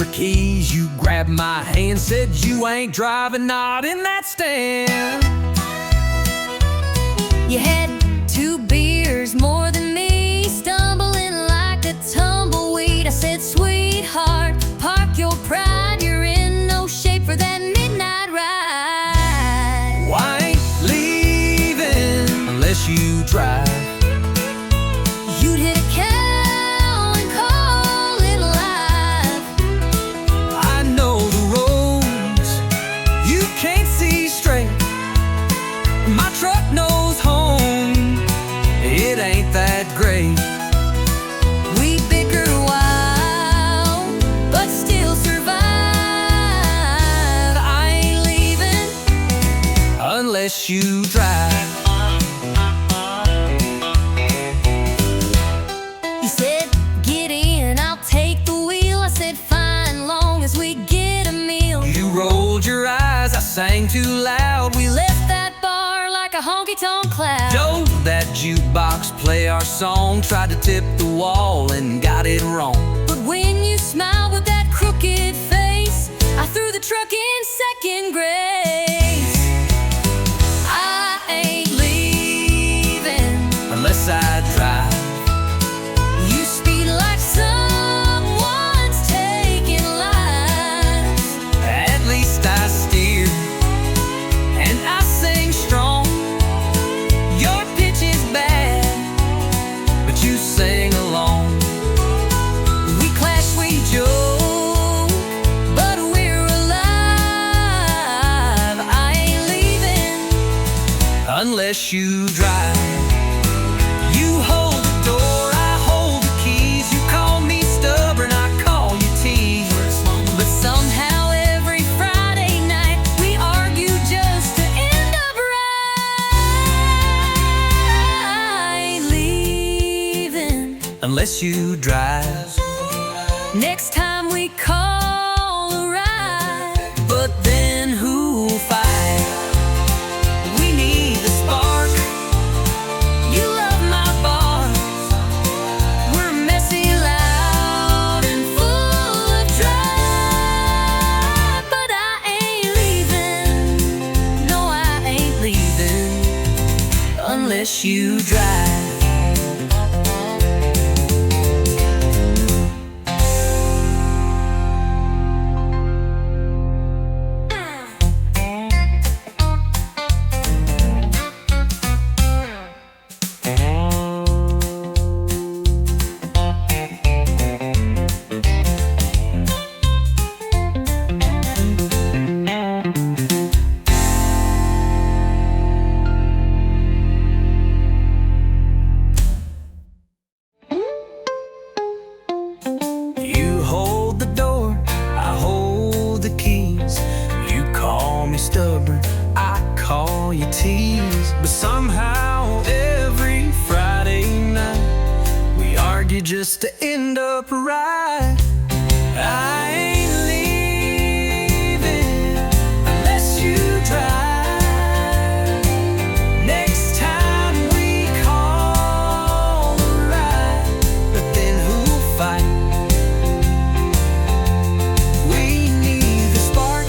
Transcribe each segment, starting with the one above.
for keys. You grabbed my hand, said you ain't driving, not in that stand. You had 2 beers more than me, stumbling like a tumbleweed. I said, sweetheart, park your pride, you're in no shape for that midnight ride. Well, I ain't leaving unless you drive. You'd hit a cow and call it alive. I know the roads you can't see straight. My truck knows home, it ain't that great. We bicker a while, but still survive. I ain't leaving Unless you drive. You said, get in, I'll take the wheel. I said, fine, long as we get a meal. You rolled your eyes, I sang too loud. We left that bar like a honky-tonk cloud. Don't that jukebox play our song, tried to tip the wall and got it wrong. But when you smiled with that crooked face, I threw the truck in second grace. I ain't leaving Unless I drive. You speed like someone's taking lives. At least I steer and I sing strong. Your pitch is bad, but you sing along. We clash, we joke, but we're alive. I ain't leaving Unless you drive. You hold the door, I hold the keys. You call me stubborn, I call you tease. But somehow every Friday night we argue just to end up right. I ain't leaving Unless you drive. next time we call a ride. But then who'll fight? We need the spark. You love my bars. We're messy, loud, and full of drive. But I ain't leaving. No, I ain't leaving Unless you drive. You hold the door, I hold the keys. You call me stubborn, I call you tease. But somehow every Friday night we argue just to end up right. I ain't leaving unless you drive. Next time we call a ride. But then who'll fight? We need the spark.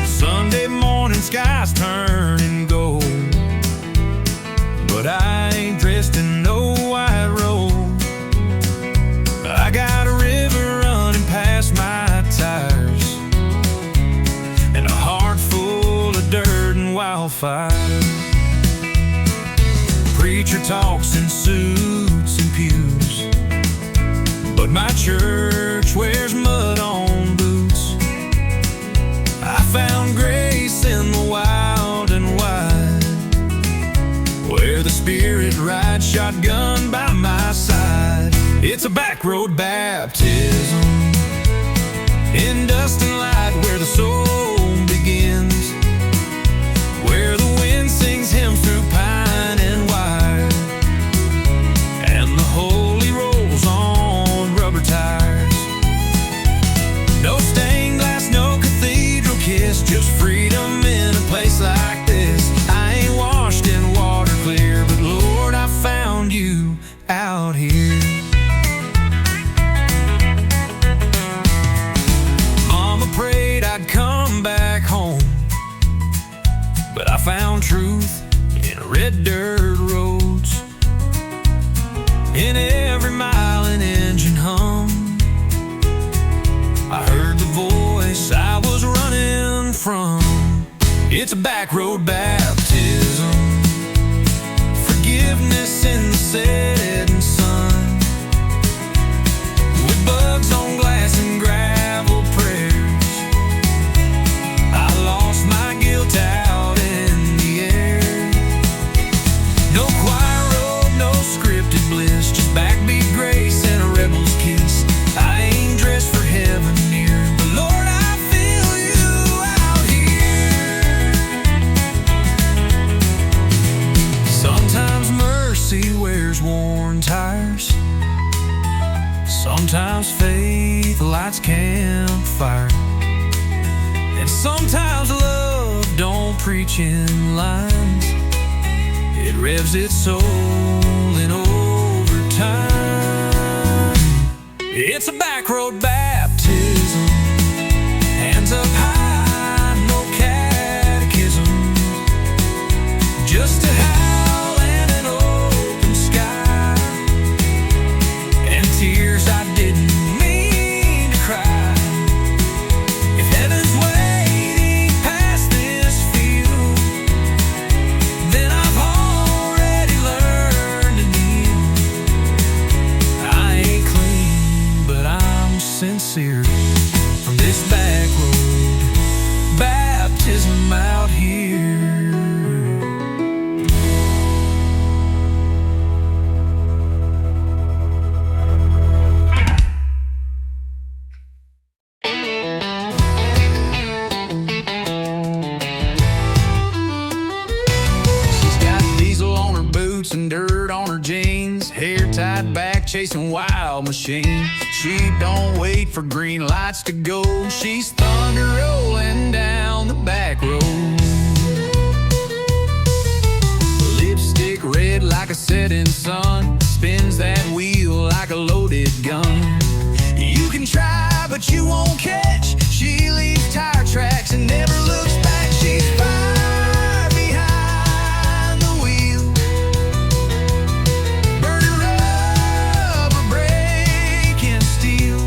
Sunday morning, skies turning gold, but I ain't dressed in no white robe. I got a river running past my tires and a heart full of dirt and wildfire. Preacher talks in suits and pews, but my church wears mud on boots. I found grace in the wild and wide, where the Spirit rides shotgun by my side. It's a back road baptism in dust and light, where the soul begins, where the wind sings hymns through pine and wire, and the holy rolls on rubber tires. No stained glass, no cathedral kiss, just freedom in a place like this. I ain't washed in water clear, but Lord, I found you It's a back road baptism, forgiveness in the setting sun, with bugs on glass and gravel prayers. I lost my guilt out in the air. No choir robe, no scripted bliss, just backbeat grace and a rebel's kiss. I ain't dressed for heaven near, but Lord, I feel you out here. Sometimes mercy wears worn tires, sometimes faith lights campfire, and sometimes love don't preach in lines. It revs its soul in overtime. It's a back road baptism, hands up high, no catechism, just a howl and an open sky, and tears I didn't mean to cry. If heaven's waiting past this field, then I've already learned to kneel. I ain't clean, but I'm sincere from this back road baptism out here. She's got diesel on her boots and dirt on her jeans, hair tied back, chasing wild machines. She don't wait for green lights to go, she's thunder rolling down the back road. Lipstick red like a setting sun, spins that wheel like a loaded gun. You can try, but you won't catch. She leaves tire tracks and never looks back. She's fire behind the wheel, burning rubber, breaking steel.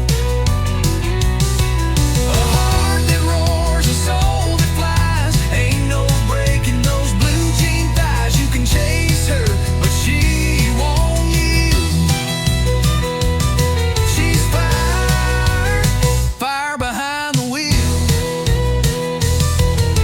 A heart that roars, a soul that flies. Ain't no breaking those blue jean thighs. You can chase her, but she won't yield. She's fire, fire behind the wheel.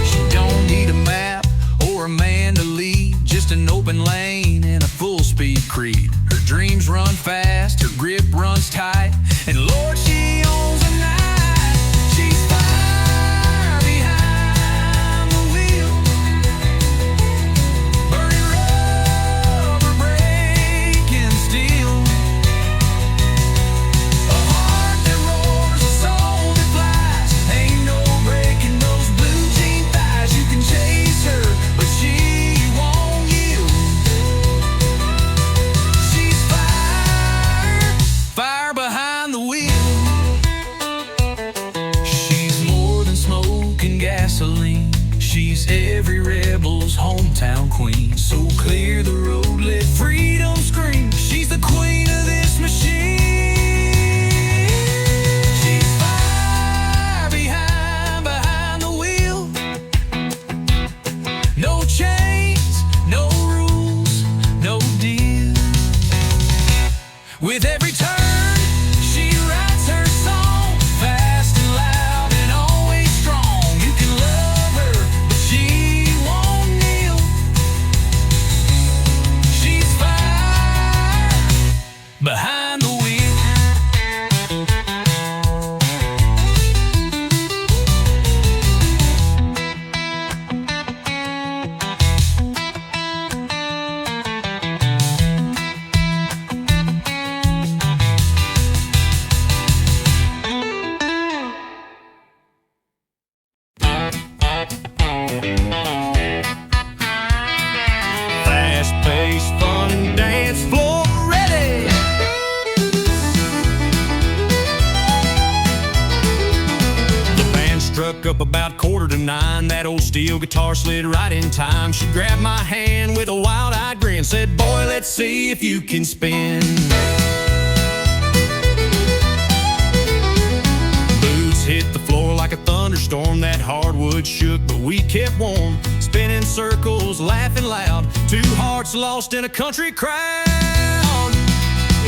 She don't need a map or a man to lead, just an open lane and a full speed creed. Her dreams run fast, her grip runs tight, and Lord, she owns the night. She's fire behind the wheel, burning rubber, breaking steel. A heart that roars, a soul that flies. Ain't no breaking those blue jean thighs. You can chase her, but she won't yield. She's fire, fire behind the wheel. She's more than smoke and gasoline. She's every rebel's hometown queen. So clear the road, let freedom scream. She's the queen of this machine. She's fire behind the wheel. No chains, no rules, no deal. With every turn, she writes her song, fast and loud and always strong. You can love her, but she won't kneel. She's fire behind the wheel. Fast-paced, fun and dance floor ready. The band struck up about 8:45. That old steel guitar slid right in time. She grabbed my hand with a wild-eyed grin, said, "Boy, let's see if you can spin." Boots hit the floor like a thunder thunderstorm, that hardwood shook, but we kept warm, spinning circles, laughing loud, two hearts lost in a country crowd.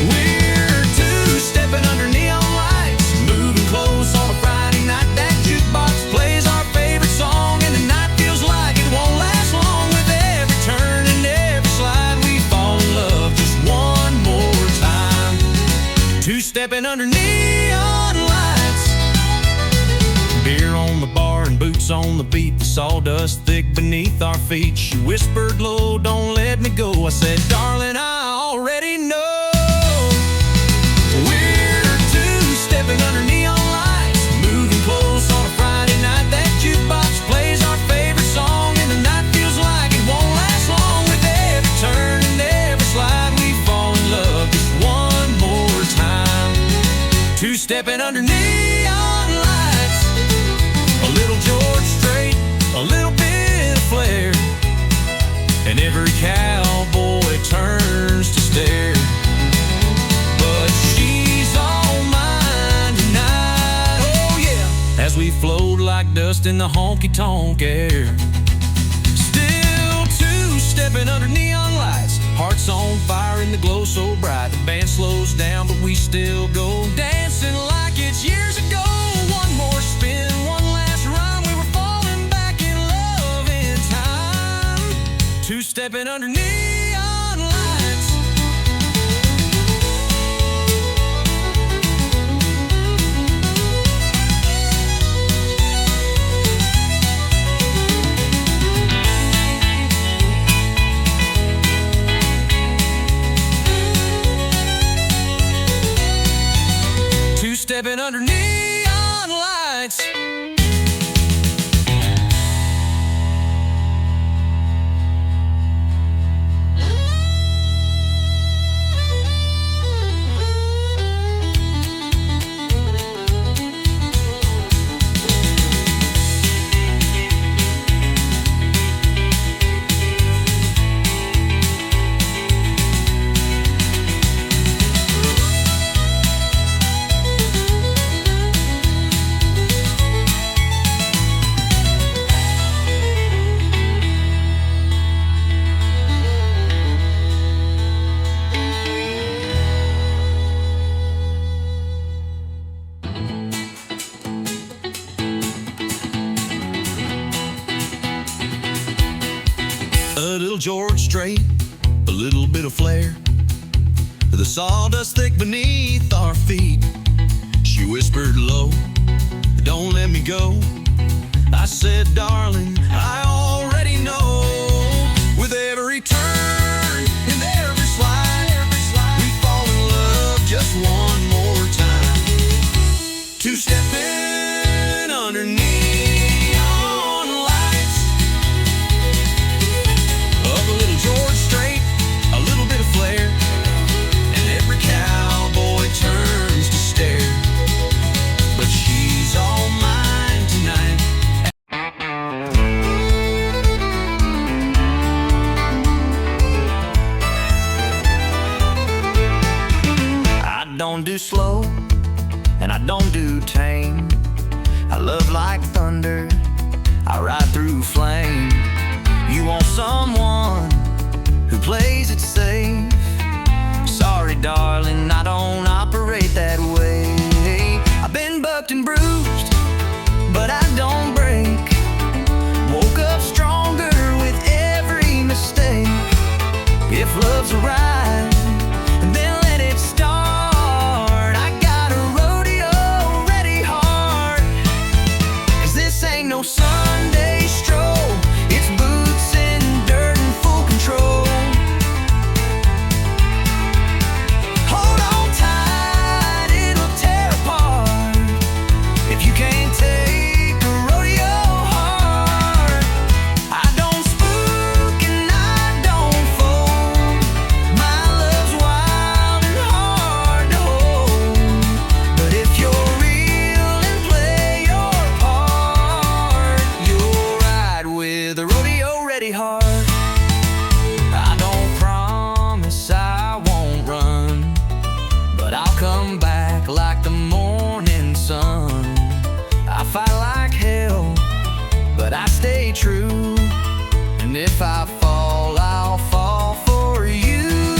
We're two-stepping under neon lights, moving close on a Friday night. That jukebox plays our favorite song, and the night feels like it won't last long. With every turn and every slide, we fall in love just one more time. Two-stepping under neon lights, beer on the bar and boots on the beat, the sawdust thick beneath our feet. She whispered low, "Don't let me go." I said, "Darling, I already know." We're two-stepping under neon lights, moving close on a Friday night. That jukebox plays our favorite song, and the night feels like it won't last long. With every turn and every slide, we fall in love just one more time. Two-stepping under neon lights, a little George Strait, a little bit of flair, and every cowboy turns to stare. But she's all mine tonight, oh yeah, as we float like dust in the honky-tonk air. Still two-stepping under neon lights, hearts on fire in the glow so bright. The band slows down, but we still go dancing like it's years ago. One more spin, one last rhyme, we were falling back in love in time. Two-stepping under neon lights. Two-stepping under neon lights. A little George Strait, a little bit of flair, the sawdust thick beneath our feet. She whispered low, "Don't let me go." I said, "Darling, I already know." With every turn and every slide, we fall in love just one more time. Two-stepping underneath George Strait, a little bit of flair, and every cowboy turns to stare. But she's all mine tonight. I don't do slow, and I don't do tame. I love like thunder, I ride through flame. You want someone who plays it safe? Sorry, darling, I don't operate that way. I've been bucked and bruised, but I don't break. Woke up stronger with every mistake. If love's a ride, then let it start. I got a rodeo-ready heart, 'cause this ain't no Sunday stroll. It's boots in dirt and full control. Hold on tight. if I fall, I'll fall for you.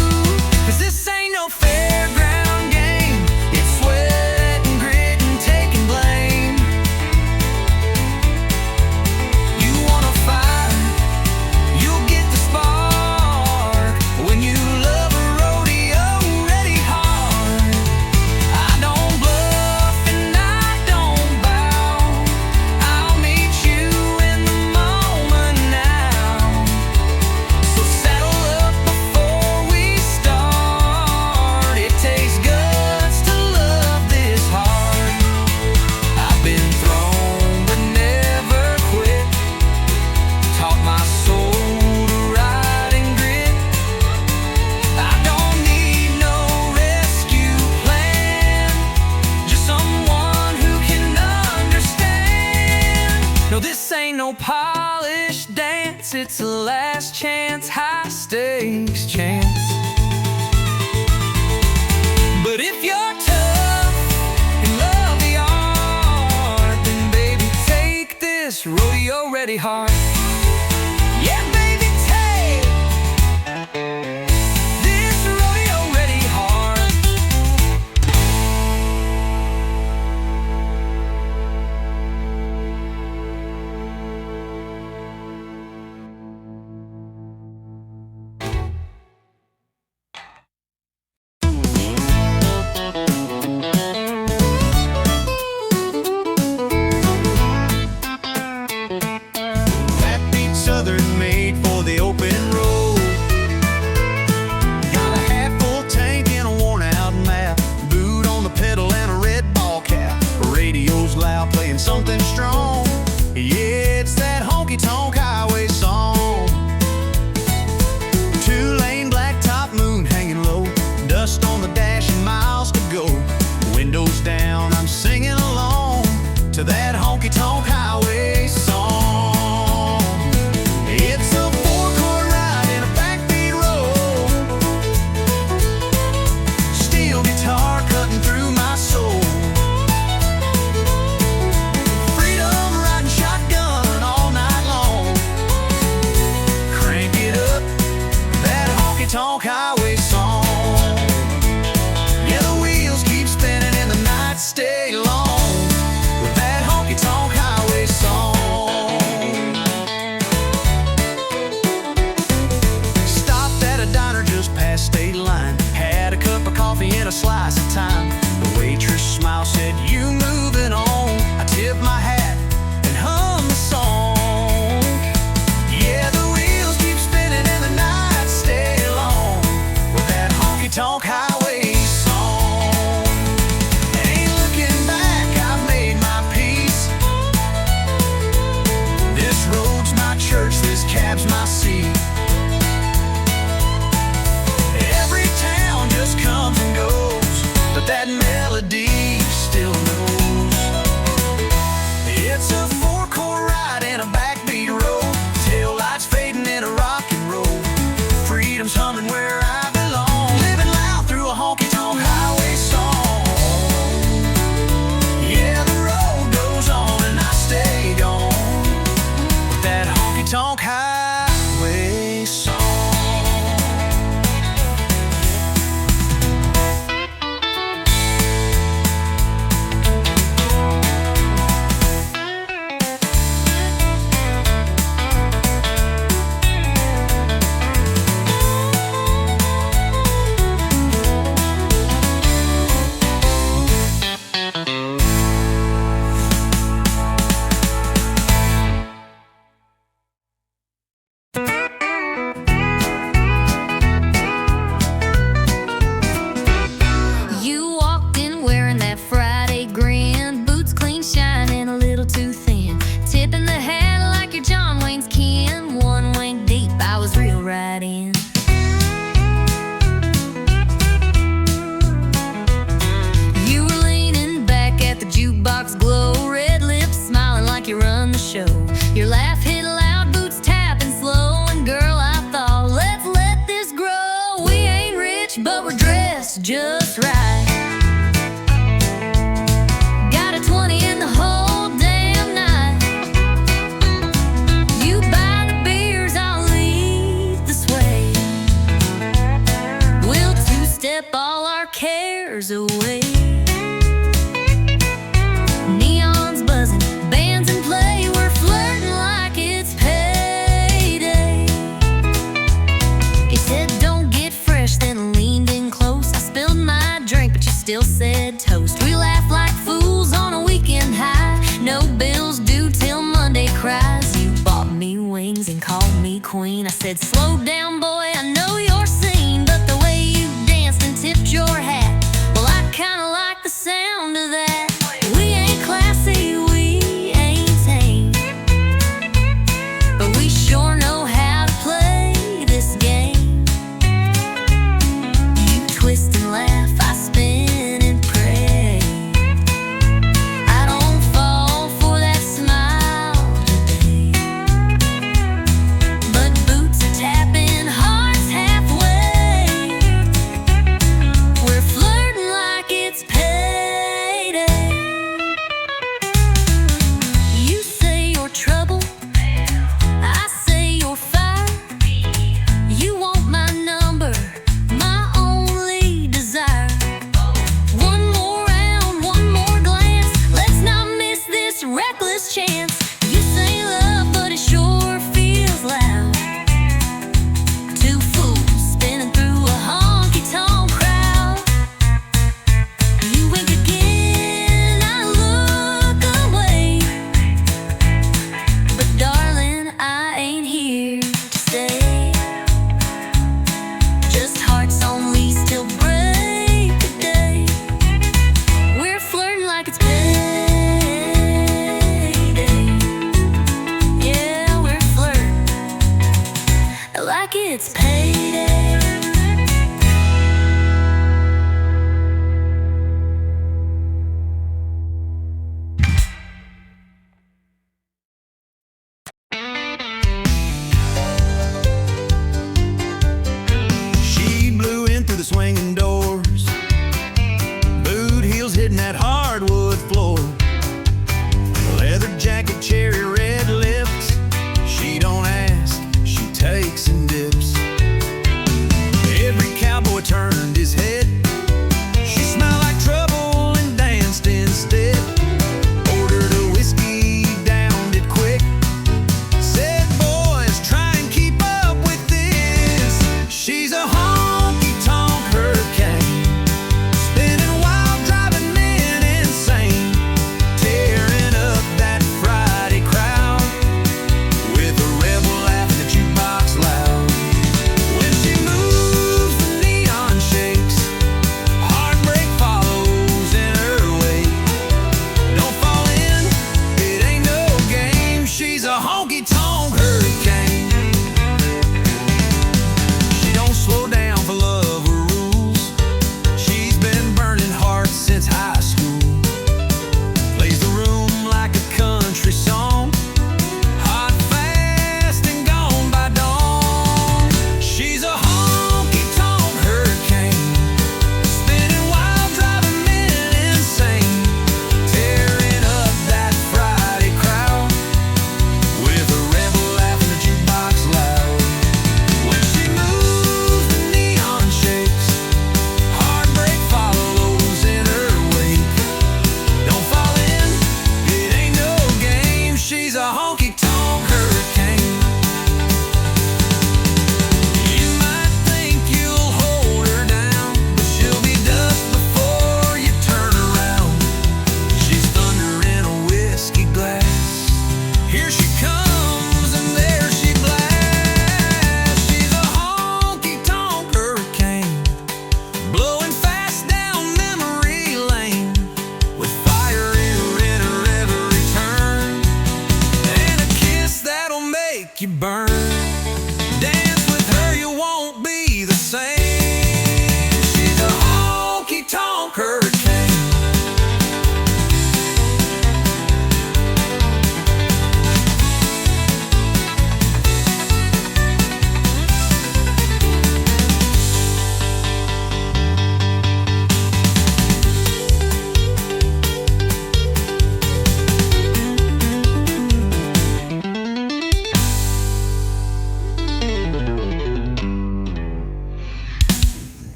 'Cause this ain't no fairground game. It's sweat and grit and taking blame. You wanna fight, you'll get the spark when you love a rodeo ready hard. I don't bluff and I don't bow. I'll meet you in the moment now. So saddle up before we start. It takes guts to love this hard. I've been thrown but never quit. Taught my soul to ride and grit. I don't need no rescue plan, just someone who can understand. No, this ain't no polished dance. It's a last chance, high stakes chance. But if you're tough and love the art, then baby, take this rodeo ready heart. Yeah, baby, take this rodeo ready heart. Backbeat Southern made for the open road. Got a half-full tank and a worn-out map. Boot on the pedal and a red ball cap. Radio's loud, playing something strong. Yeah, it's that honky-tonk highway song. Two-lane blacktop, moon hanging low. Dust on the dash and miles to go. Windows down, I'm singing along to that honky-tonk highway song. It's a four-chord ride in a backbeat road. Steel guitar cutting through my soul. Freedom riding shotgun all night long. Crank it up, that honky-tonk highway song. Yeah, the wheels keep spinning and the nights stay long with that honky-tonk highway song. Stopped at a diner just past state line. Had a cup of coffee and a slice of thyme. The waitress smiled, said, "You moving on?" I tipped my hat and hummed the song. Yeah, the wheels keep spinning and the nights stay long with that honky-tonk highway song. Ain't looking back, I've made my peace. This road's my church, this cab's my seat. Every town just comes and goes, but that melody still knows. It's a four-chord ride in a backbeat road. Tail lights fading in a rock and roll. Freedom's humming where I belong. Living loud through a honky-tonk highway song. Yeah, the road goes on and I stay gone with that honky-tonk highway song. You walked in wearing that Friday grin, boots clean shining, a little too thin, tipping the hat like you're John Wayne's kin. One wing deep, I was real right in. You were leaning back at the jukebox glow, red lips smiling like you run the show. Your laugh hit loud, boots tapping slow, and girl, I thought, let's let this grow. We ain't rich, but we're dressed just right. Got a 20 in the whole damn night. You buy the beers, I'll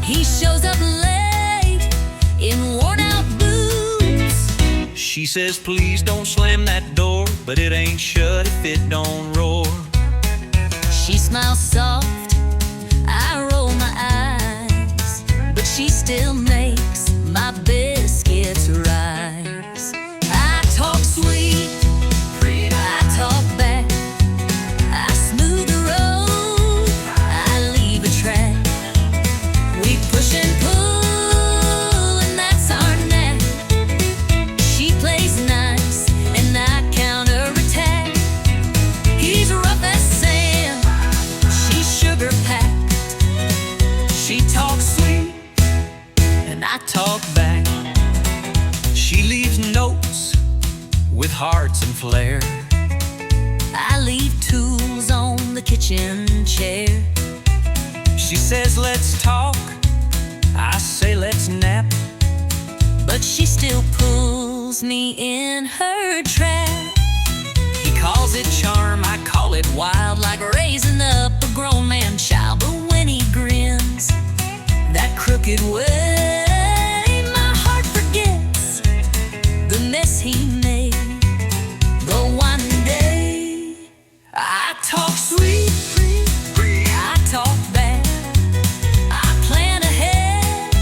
He shows up late in worn out boots. She says, please don't slam that door, but it ain't shut if it don't roar. She smiles soft, I roll my eyes, but she still makes my biscuits rise. I talk sweet, I talk back, I smooth the road, I leave a track. We push and pull, and that's our knack. She plays nice, and I counterattack. He's rough as sand, she's sugar-packed. She talks sweet, and I talk back. She leaves notes with hearts and flair. I leave tools on the kitchen chair. She says, let's talk. I say, let's nap. But she still pulls me in her trap. He calls it charm, I call it wild, like Raising up a grown man child. But when he grins that crooked way, my heart forgets the mess he made. But one day I talk sweet, I talk back, I plan ahead,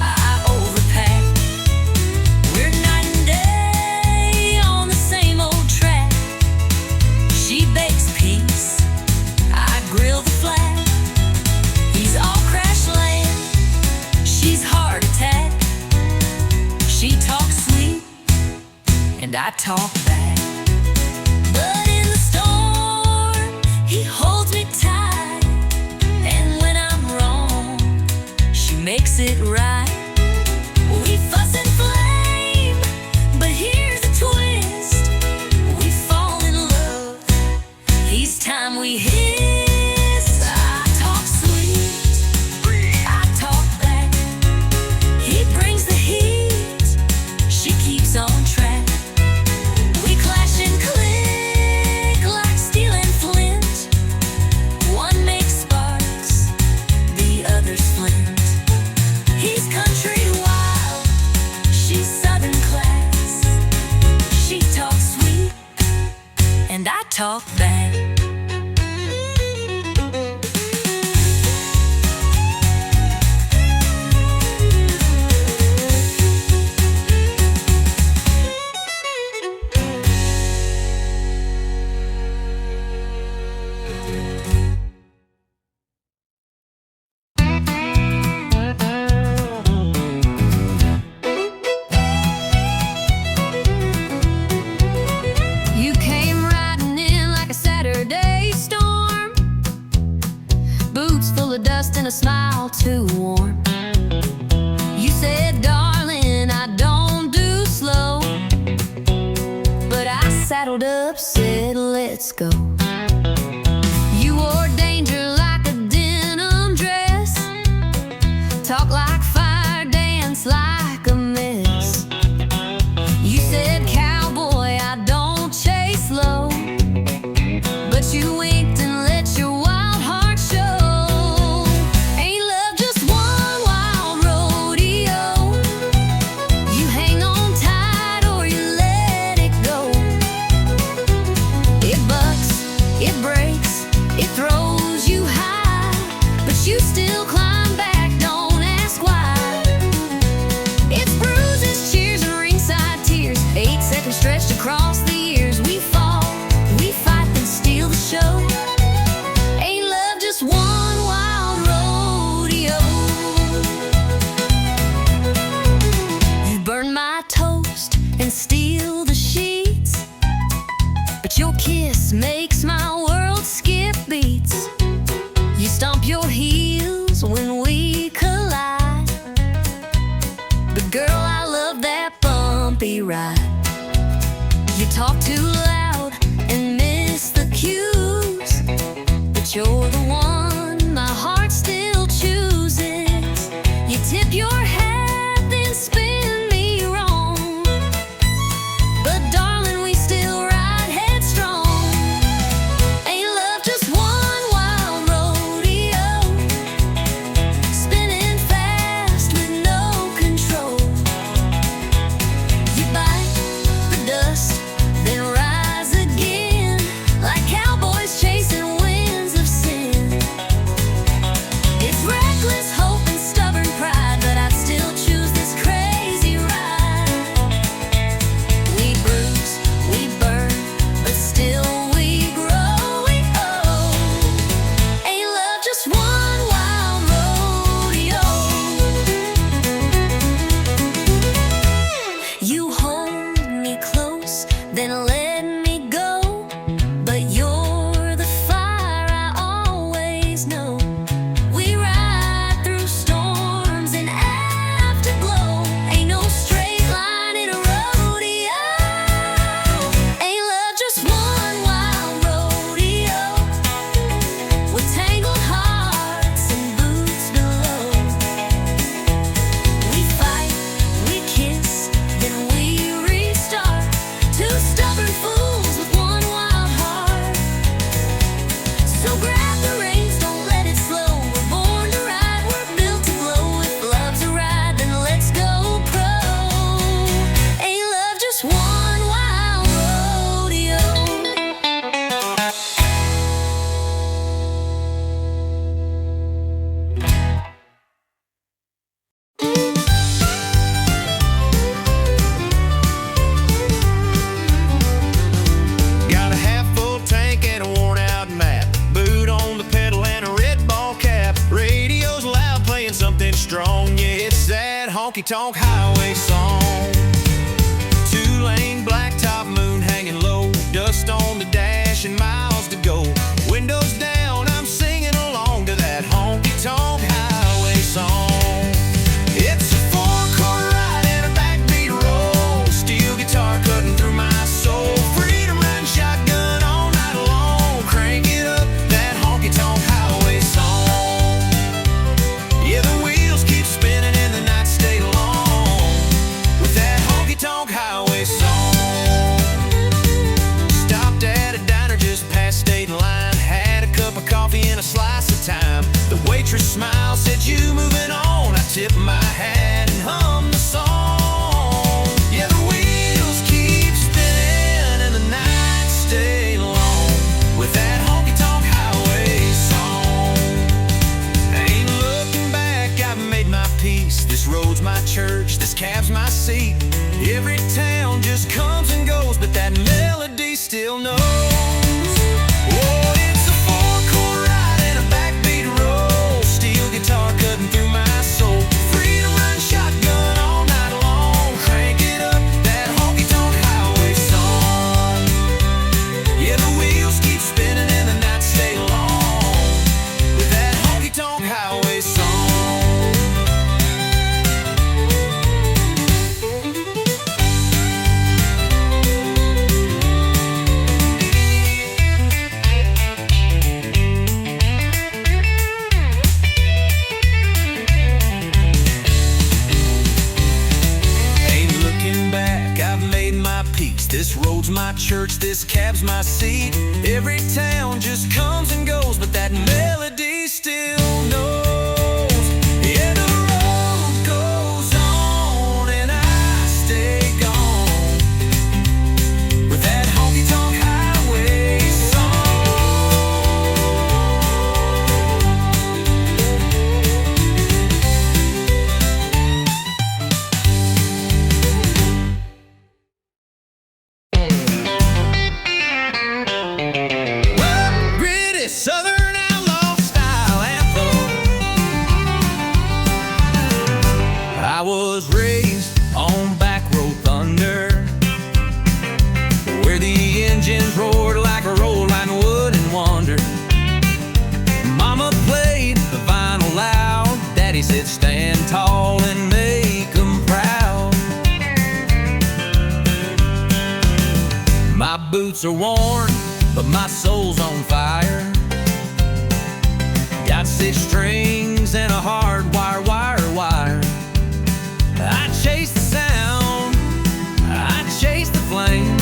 I overpack. We're night and day on the same old track. She bakes peace, I grill the flat. He's all crash land, she's heart attack. She talks sweet, and I talk back. But in the storm, he holds me tight, and when I'm wrong, she makes it right. We fuss and flame, but here's the twist: we fall in love each time we hiss. I talk sweet, I talk back. He brings the heat, she keeps on track. We clash and click like steel and flint. One makes sparks, the other's flint. He's country wild, she's southern class. She talks sweet, and I talk back. You came riding in like a Saturday storm, boots full of dust and a smile too warm. You said, darling, I don't do slow, but I saddled up, said, let's go. You wore danger like a denim dress, talk like fire, dance like a mess. You said, cowboy, I don't chase slow, but you winked and let your wild heart show. Ain't love just one wild rodeo? You hang on tight or you let it go. It bucks, it breaks, it throws you high, but you still climb back, don't ask why. It's bruises, cheers, and ringside tears, 8 seconds stretched across the years. We fall, we fight, then steal the show. Ain't love just one wild rodeo? You burn my toast and steal the sheets, but your kiss makes my world skip beats. You stomp your heels when we collide, but girl, I love that bumpy ride. You talk too loud and miss the cues, but you're the one my heart still chooses. You tip your hat, then spin me wrong, but darling, we still ride headstrong. Ain't love just one wild rodeo? Spinning fast honky-tonk highway song. Two-lane blacktop, moon hanging low, dust on the dash and miles to go. Windows down, I'm singing along to that honky-tonk highway song. It's a four-chord ride and a backbeat roll, steel guitar cutting through my soul. Freedom riding shotgun all night long, crank it up, that honky-tonk highway song. Yeah, the wheels keep spinning and the nights stay long with that honky-tonk highway song. Stopped at a diner just past state line, had a cup of coffee and a slice of thyme. The waitress smiled, said, "You moving on?" I tipped my hat and hummed the song. Yeah, the wheels keep spinning and the nights stay long with that honky-tonk highway song. Ain't looking back, I've made my peace. This road's my church, this cab's my seat. Every town just comes and goes, but that melody still knows. Oh, it's a four-chord ride and a backbeat roll, steel guitar cutting through my soul. Freedom riding shotgun all night long, crank it up, that honky-tonk highway song. Yeah, the wheels keep spinning and the nights stay long with that honky-tonk highway song. This road's my church, this cab's my seat. Every town just comes and goes, but that melody still knows. Yeah, the road goes on and I stay gone with that honky-tonk highway Southern outlaw style anthem. I was raised on back road thunder, where the engines roared like a roll line wouldn't wonder. Mama played the vinyl loud, Daddy said stand tall and make 'em proud. My boots are worn, but my soul's on fire. Got 6 strings and a hard wire, wire. I chase the sound, I chase the flame.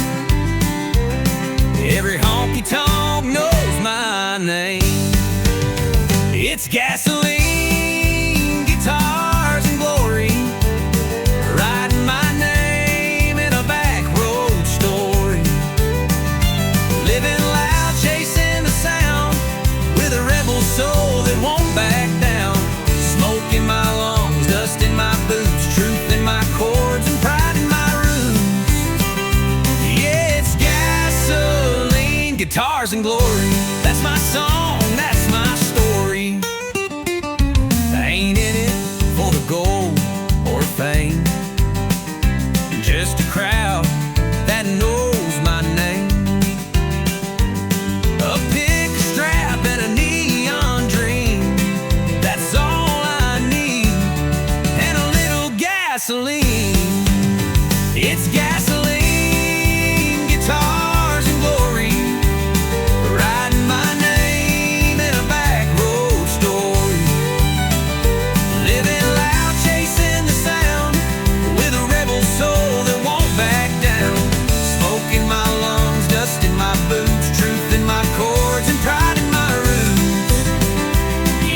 Every honky-tonk knows my name. It's gasoline, guitars, and glory, writing my name in a back road story. Living loud, chasing the sound with a rebel soul that won't back down. Smoke in my lungs, dust in my boots, truth in my chords, and pride in my roots. Yeah, it's gasoline, guitars, and glory. That's my song, that's my story. I ain't in it for the gold or fame, just a crowd that knows my name. A pick, a strap, and a neon dream, that's all I need, and a little gasoline. It's gasoline, guitars, and glory, writing my name in a back road story. Living loud, chasing the sound with a rebel soul that won't back down. Smoke in my lungs, dust in my boots, truth in my chords, and pride in my roots.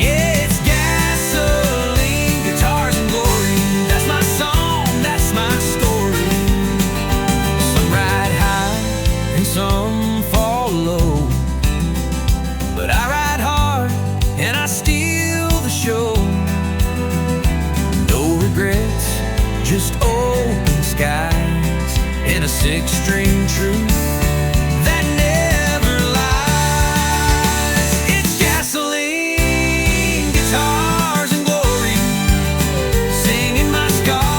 Yeah, it's gasoline, guitars, and glory. That's my song, that's my story. Some ride high and some fall low, but I ride hard and I steal the show. No regrets, just open skies and a 6-string truth that never lies. It's gasoline, guitars, and glory, singing my scars.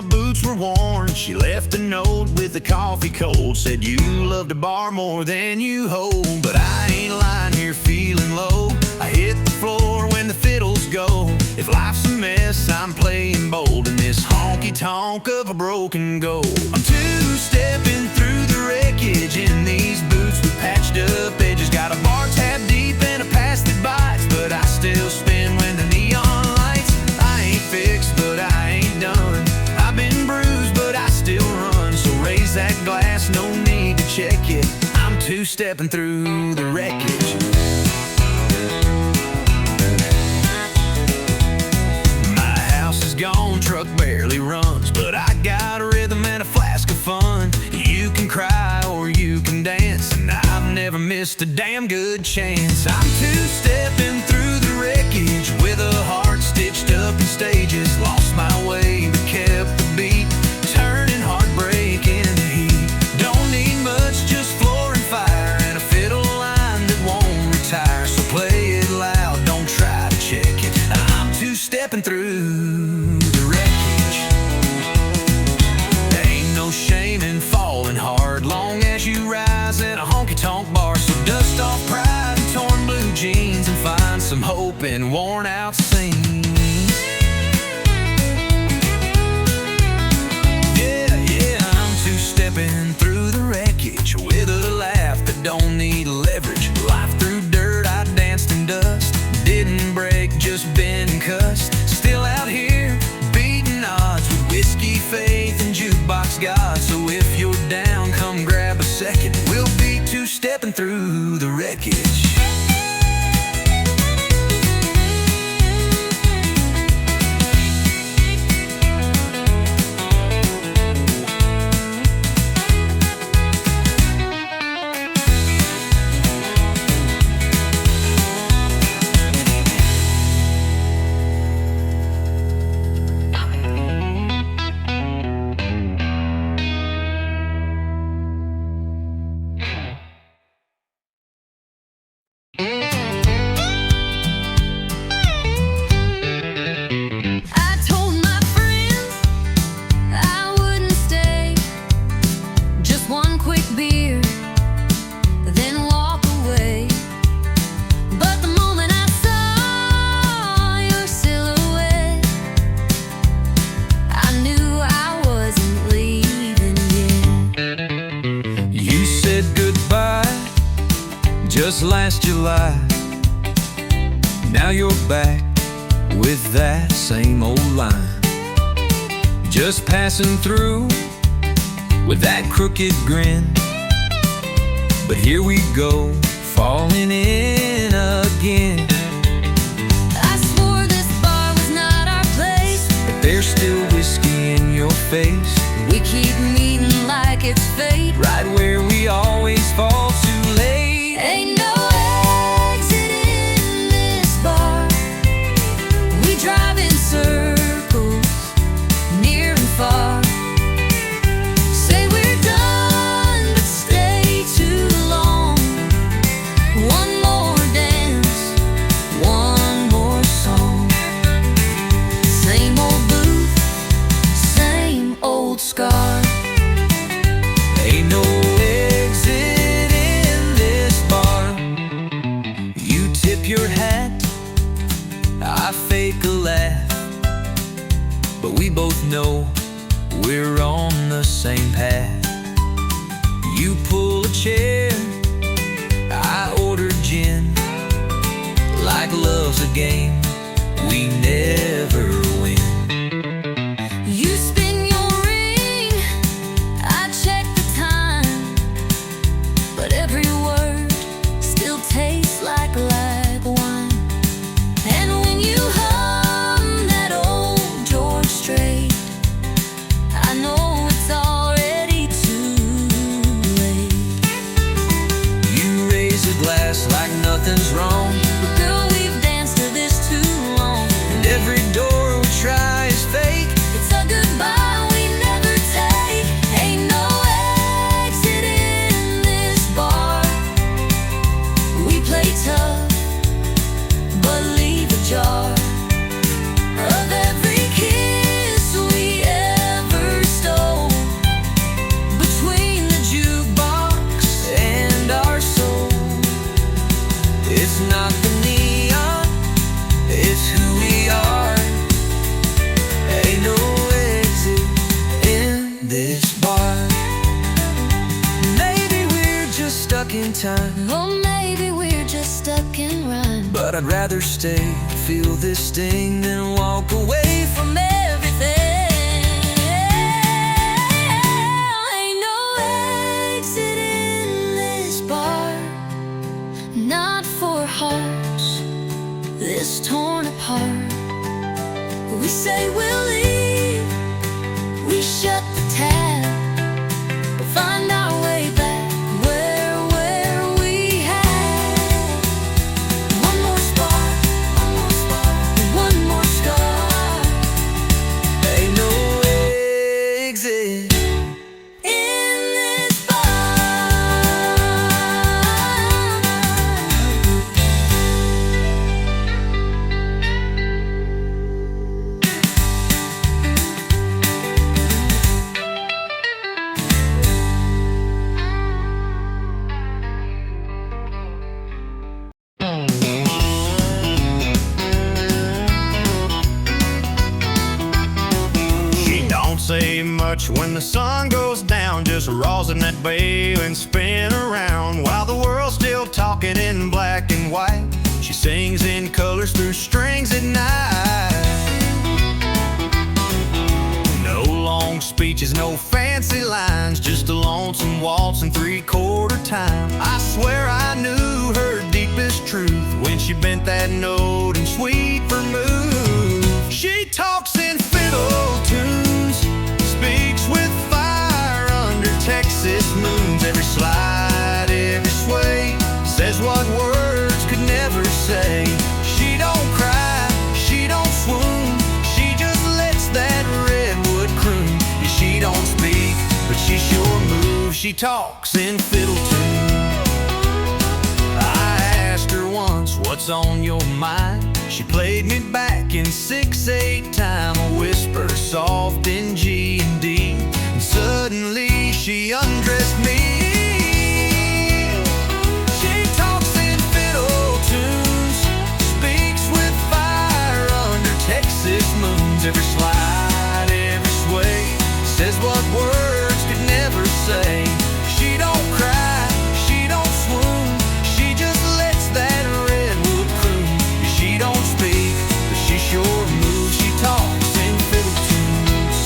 my boots were worn. She left a note with the coffee cold. Said you love to bar more than you hold. But I ain't lying here feeling low. I hit the floor when the fiddles go. If life's a mess, I'm playing bold in this honky-tonk of a broken goal. I'm two-stepping through the wreckage in these boots with patched up edges. Got a bar tab deep and a pass that bites, but I still spin when the neon lights. I ain't fixed, but I ain't done. I've been bruised, but I still run. So raise that glass, no need to check it. I'm two-stepping through the wreckage. Gone, truck barely runs, but I got a rhythm and a flask of fun. You can cry or you can dance, and I've never missed a damn good chance. I'm two-stepping through the wreckage with a heart stitched up in stages. Lost my way but kept the beat, turning heartbreak into heat. Don't need much, just floor and fire and a fiddle line that won't retire. So play it loud, don't try to check it. I'm two-stepping through. Shame in falling hard, long as you rise in a honky-tonk bar. So dust off pride and torn blue jeans and find some hope in worn-out scenes. Yeah, I'm two-stepping through the wreckage with a laugh that don't need leverage. Life through dirt, I danced in dust. Didn't break, just been cussed. Still out here, beating odds with whiskey, faith, and jukebox God. So if you're down, come grab a second. We'll be two-stepping through the wreckage. Just last July, now you're back with that same old line. Just passing through with that crooked grin. But here we go, falling in again. I swore this bar was not our place, but there's still whiskey in your face. We keep meeting like it's fate, right where we always fall too late. Ain't no exit in this bar. We drive in circles, near and far. Say we're done, but stay too long. One more dance, one more song. Same old booth, same old scar. Ain't no exit in this bar. You tip your hat, I fake a laugh, but we both know we're on the same path. You pull a chair, I order gin. Like love's a game, we never win. You spin your ring, I check the time, but every word still tastes like wine. And when you hum that old George Strait, I know it's already too late. You raise a glass like nothing's wrong. Girl, we've danced to this time. Or maybe we're just stuck in rhyme. But I'd rather stay, feel this sting, than walk away from everything. Ain't no exit in this bar, not for hearts this torn apart. We say we'll leave, we shut the tab, we'll find our way back where we had one more spark, one more scar. Ain't no exit In this bar. She don't say much when the sun goes down, just rolls in that wave and spin around while the world's still talking in black and white. She sings in colors through strings at night. No long speeches, no fancy lines, just a lonesome waltz in three-quarter time. I swear I knew her deepest truth when she bent that note in sweet vermouth. She talks in fiddle tunes, speaks with fire under Texas moons. Every slide, every sway, says what words could never say. She don't cry, she don't swoon, she just lets that redwood croon. Yeah, she don't speak, but she sure moves. She talks in fiddle tunes. I asked her once, what's on your mind? She played me back in 6/8 time, a whisper soft in G and D, and suddenly she undressed me. She talks in fiddle tunes, speaks with fire under Texas moons. Every slide, every sway, says what words could never say. She don't cry, she don't swoon, she just lets that redwood croon. She don't speak, but she sure moves. She talks in fiddle tunes.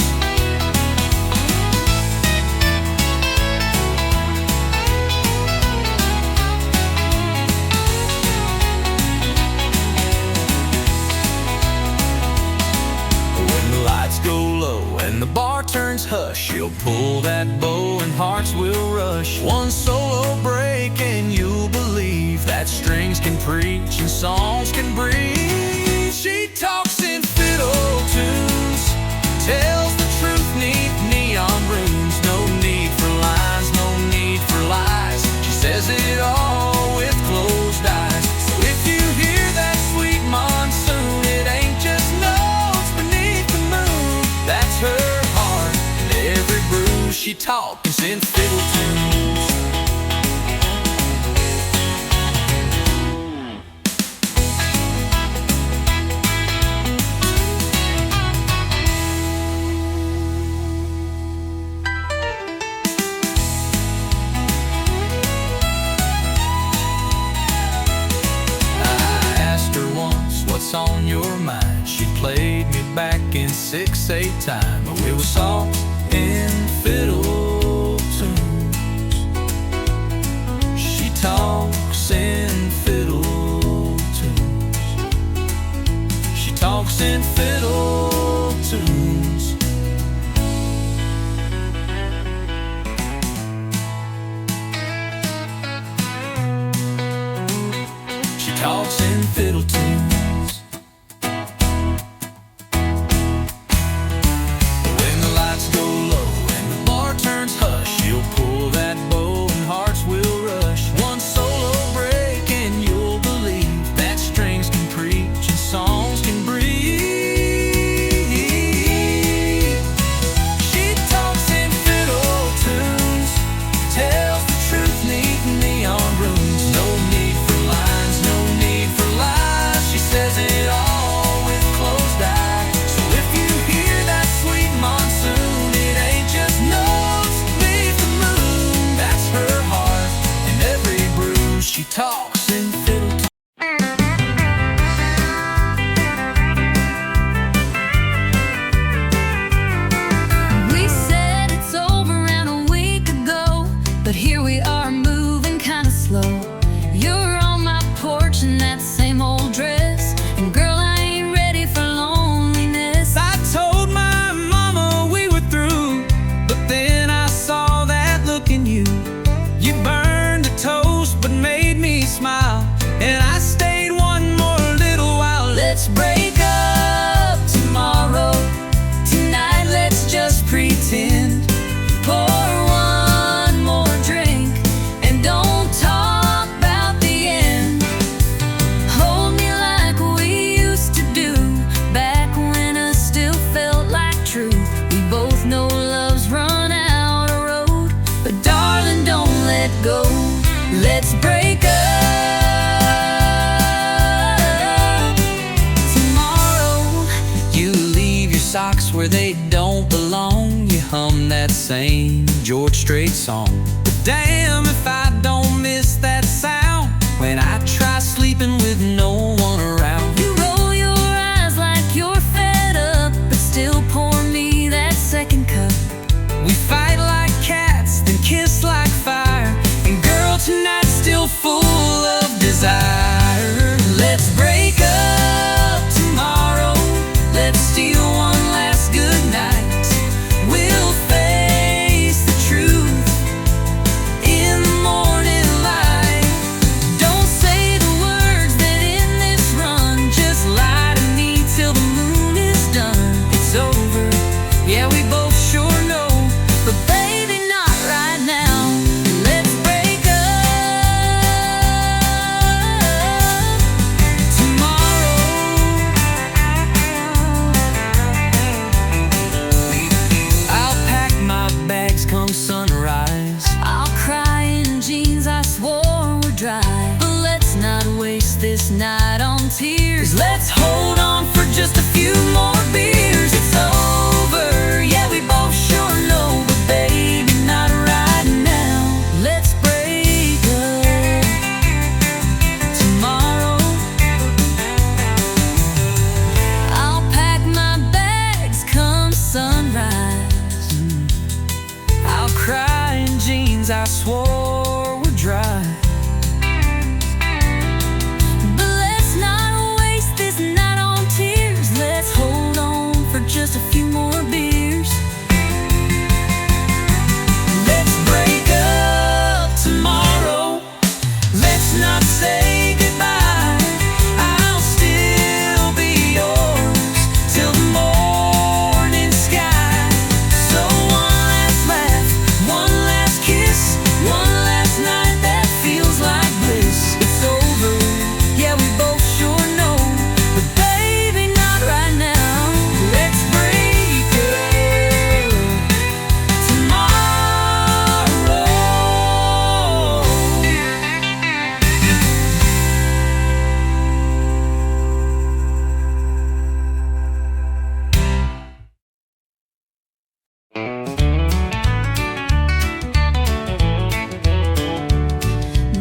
When the lights go low and the bar turns hush, she'll pull that bow and hearts will rush. One solo break and you'll believe that strings can preach and songs can breathe. She talks in fiddle tunes, tells the truth neath neon runes. No need for lines, no need for lies, she says it all with closed eyes. So if you hear that sweet monsoon, it ain't just notes beneath the moon. That's her heart and every bruise. She talks in fiddle tunes. What's on your mind? She played me back in 6/8 time, but we were soft in fiddle tunes. She talks in fiddle tunes. She talks in fiddle tunes. She talks in fiddle tunes. go. Let's break up. Tomorrow You leave your socks where they don't belong. You hum that same George Strait song. But damn if I don't miss that sound when I try sleeping with no one around. you roll your eyes like you're fed up, but still pour me that second cup. We fight like cats, then kiss like fire. And girl, tonight's still full of desire. Let's break up tomorrow. Let's steal one last good night. We'll face the truth in the morning light. Don't say the words that end this run. Just lie to me till the moon is done. It's over, yeah, we both sure know. But baby, not right now. Let's break up tomorrow. I'll pack my bags come sunrise. I'll cry in jeans I swore were dry. But let's not waste this night on tears. Let's hold on for just a few more beers. It's over, yeah, we both sure know. But baby, not right now. Let's break up Tomorrow, I'll pack my bags come sunrise. I'll cry in jeans I swore were dry. But let's not waste this night on tears. Let's hold on for just a few more beers. Let's break up tomorrow. Let's not say goodbye. I'll still be yours till the morning sky. So one last laugh, one last kiss, one last night that feels like bliss. It's over, yeah, we both sure know. But baby, not right now. Let's break up tomorrow.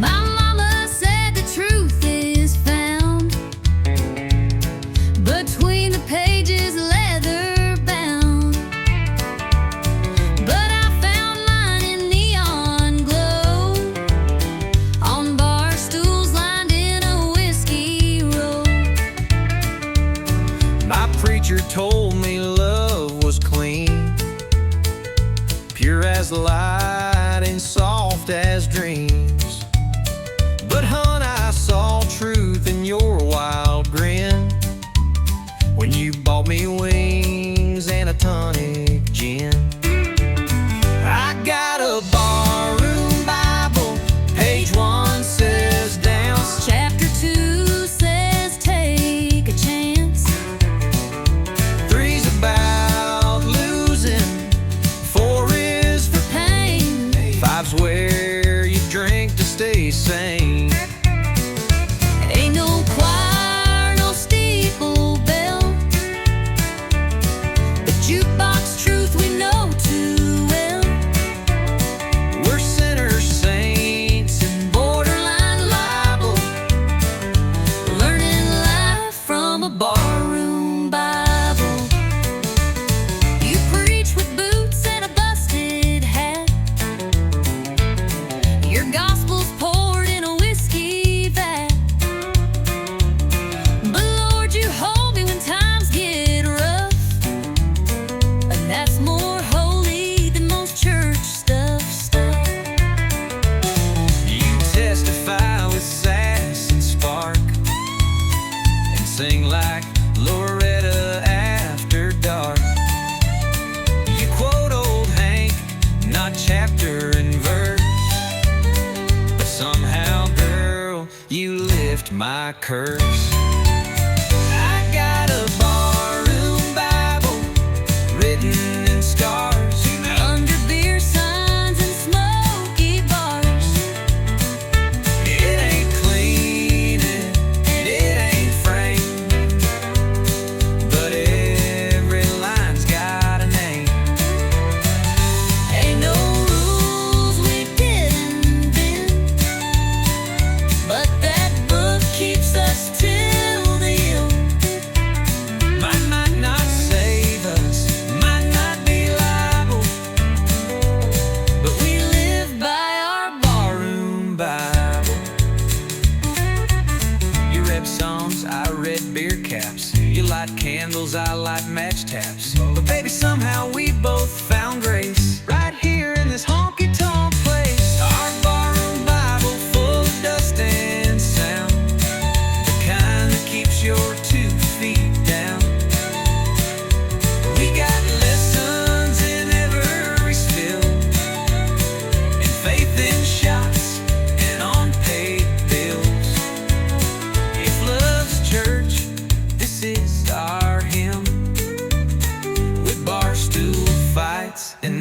My mama said the truth is found between the pages, leather bound. But I found mine in neon glow on bar stools lined in a whiskey row. My preacher told me love was clean, pure as the light and soft as dreams. But hun, I saw truth in your wild grin when you bought me wings and a tonic gin. I got a barroom Bible, page 1 says dance. Chapter 2 says take a chance. 3's about losing, 4 is for Pain, 5's where you drink to stay sane. ain't no choir, no steeple bell. The jukebox truth we know too well. We're sinners, saints, and Borderline libel, learning life from a barroom Bible. You preach with boots and a busted hat. Your gospel's poured in a whiskey vat. But Lord, you hold me when times get rough, and that's more holy than most church stuff. you testify with sass and spark, and sing like Loretta after dark. You quote old Hank, not chapter and verse, but somehow, girl, you lift my curse. I got a barroom Bible written in scars. Under beer signs and smoky bars,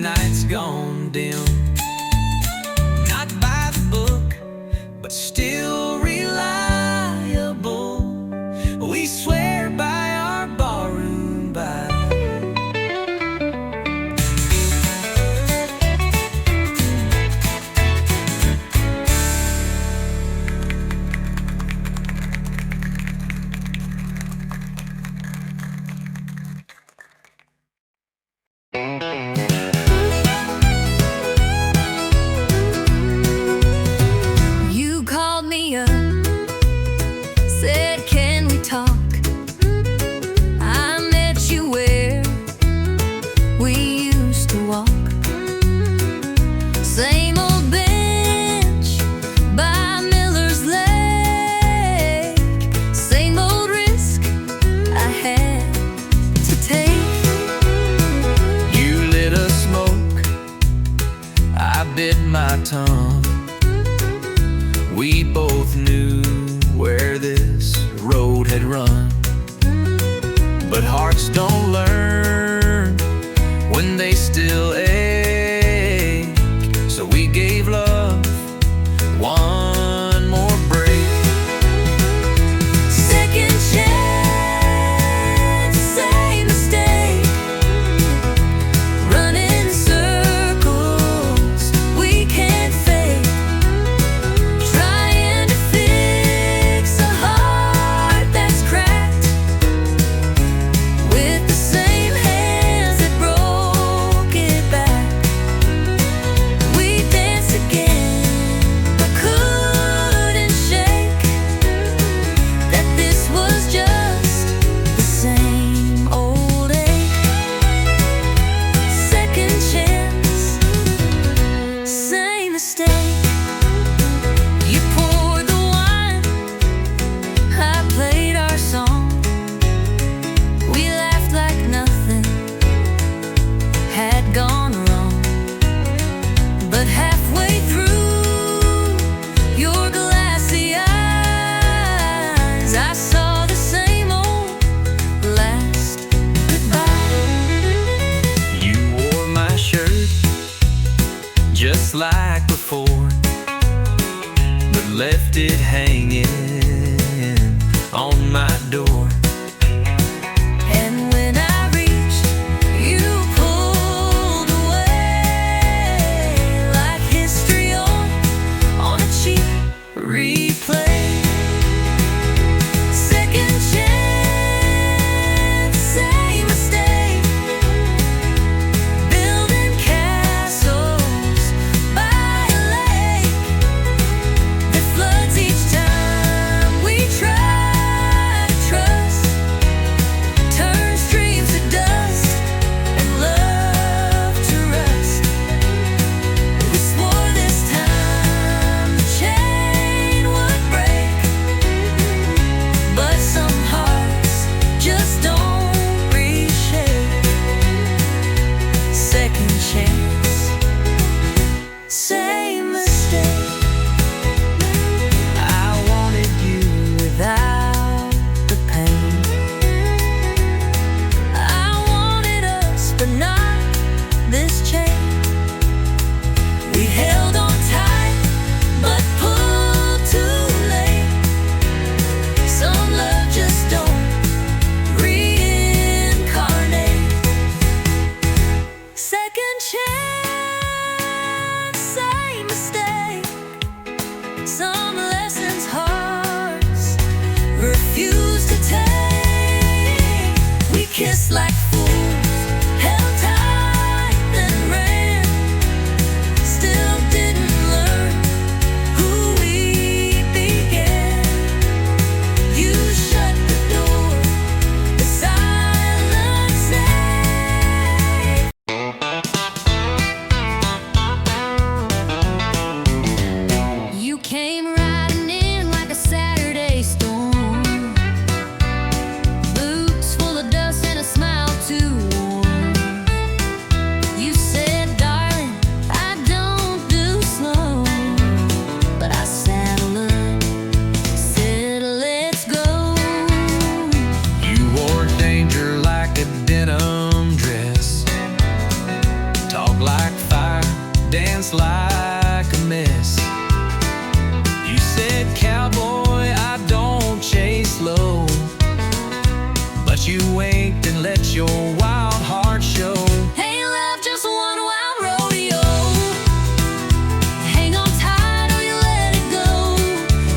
nights gone dim. Not by the book, but still reliable. We swear by our barroom Bible. You called me up, said, can we talk? I met you where we used to walk. Same old bench by Miller's Lake. Same old risk I had to take. You lit a smoke, I bit my tongue. We both knew where this road had run. But hearts don't learn when they still ache. So we gave love one more break. Second chance, same mistake. Running circles we can't fake. Trying to fix a heart that's cracked with the same hands that broke it back. We danced again, but couldn't shake that this was just the same old ache. Second chance, same mistake. You poured the wine, I played our song. We laughed like nothing had gone wrong. But halfway through your glassy eyes, I saw the same old last goodbye. You wore my shirt just like before, but left it hanging on my door. And when I reached, you pulled away like history on a cheap replay. Second chance, same mistake. Building castles by a lake that floods each time we try to trust. Turn streams to dust and love to rust. We swore this time the chain would break, but some hearts just don't reshape. Second chance, same mistake. I wanted you Without the pain, I wanted us, but not this chain. We held on tight, but pulled too late. Some love just don't reincarnate. Second chance. dance like a mess. You said, cowboy, I don't chase low, but you winked and let your wild heart show. Hey, love, just one wild rodeo. Hang on tight or you let it go.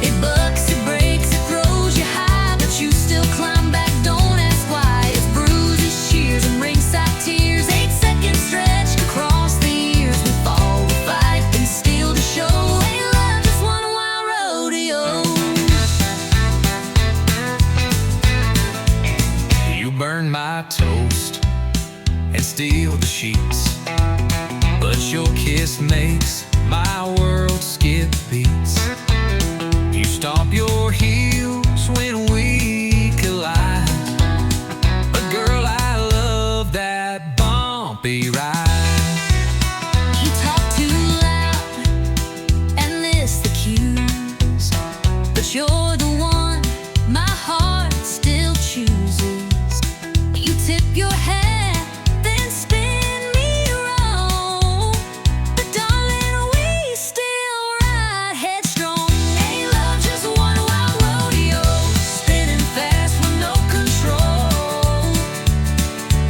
It bucks, it breaks, it throws you high, but you still climb back, don't ask why. It's bruises, shears, and ringside tears. 8-second stretch across the years. We fall, we fight, and steal the show. Hey, love, just one wild rodeo. You burn my toast and steal the sheets, but your kiss makes my world skip beats. You stomp your heels when we collide, but girl, I love that bumpy ride. You talk too loud and miss the cues, but you're the one my heart still chooses. You tip your head, then spin me wrong, but darling, we still ride headstrong. Hey, love, just one wild rodeo, spinning fast with no control.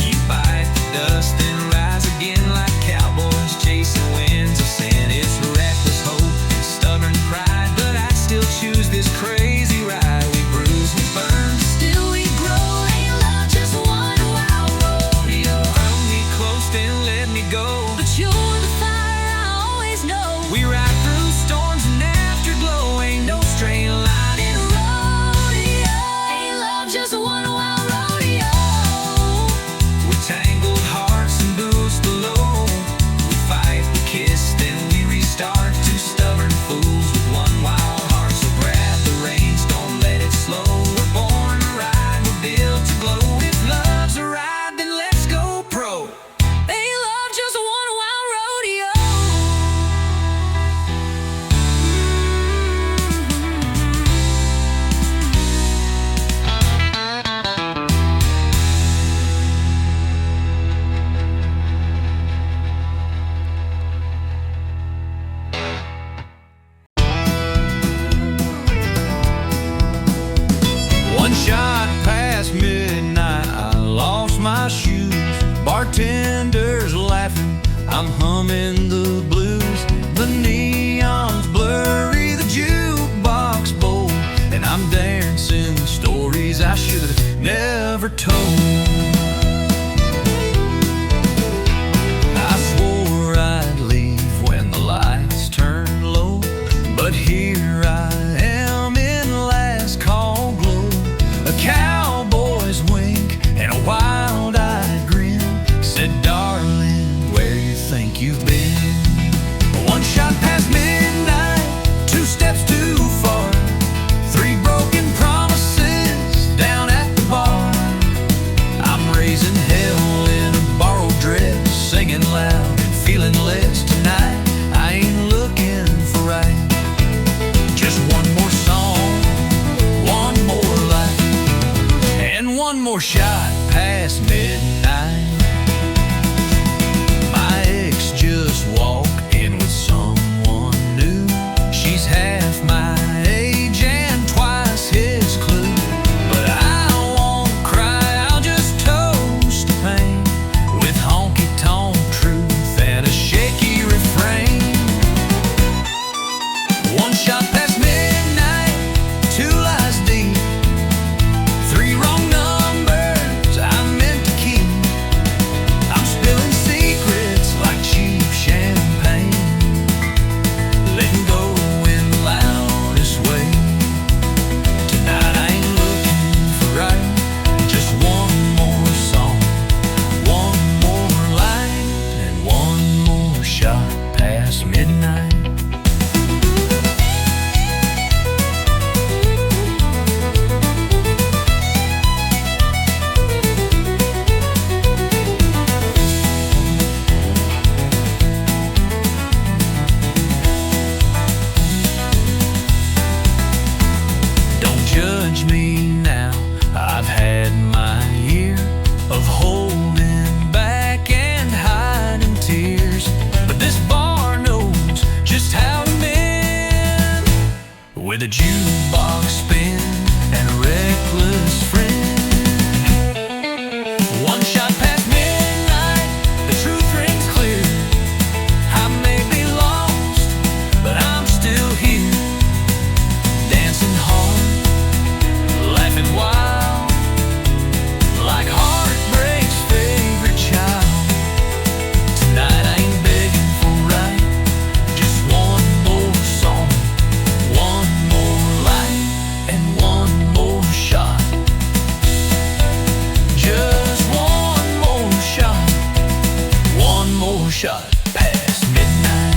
You bite the dust and rise again like cowboys chasing winds of sin. It's reckless hope and stubborn pride, but I still choose this crazy ride. We bruise, we burn, Still we grow. Hey, love, just one wild rodeo, hold me close and let me go. but you're the fire I always know. We ride through storms and afterglow. Ain't no straight line in a Rodeo. Hey, love, just one wild rodeo. with tangled hearts and boots below. We fight, we kiss, then we restart. Two stubborn fools with one wild heart. So grab the reins, don't let it slow. We're born to ride, we're built to glow. If love's a ride, then let's go pro. Hey, love, just one wild rodeo. One shot past midnight, I lost my shoes. Bartender's laughing, I'm humming the blues. The neon's blurry, the jukebox bold, and I'm dancing stories I should have never told. I swore I'd leave when the lights turned low, but here I am in last call glow. A cowboy's wink and a wild-eyed grin said, darling, where you think you've been? One shot past midnight, 2 steps too far, 3 broken promises down at the bar. I'm raising hell in a borrowed dress, singing loud, feeling less tonight. I ain't looking for right, just one more song, one more light, and one more shot past midnight. My ex just walked in with someone jukebox spin, and a reckless friend. One shot past midnight, the truth rings clear. I may be lost, but I'm still here, dancing hard, laughing wild, like heartbreak's favorite child. Tonight I ain't begging for right, just one more song, one more light, and one more shot. Just one more shot past midnight.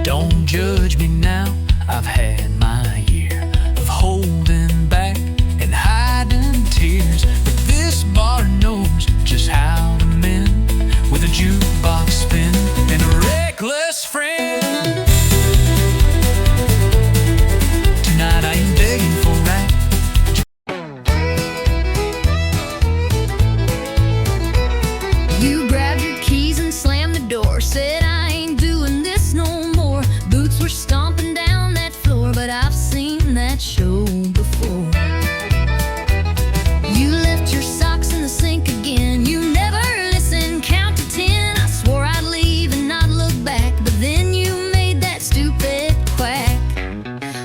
Don't judge me now, I've had my year of holding back and hiding tears, but this bar knows just how to mend with a jukebox spin and a reckless friend. Tonight I ain't begging for right. You grabbed your keys and slammed the door, said I ain't doing this no more. Boots were stomping down that floor, but I've seen that show before. You left your socks in the sink again. You never listened, count to 10. I swore I'd leave and not look back, but then you made that stupid quack.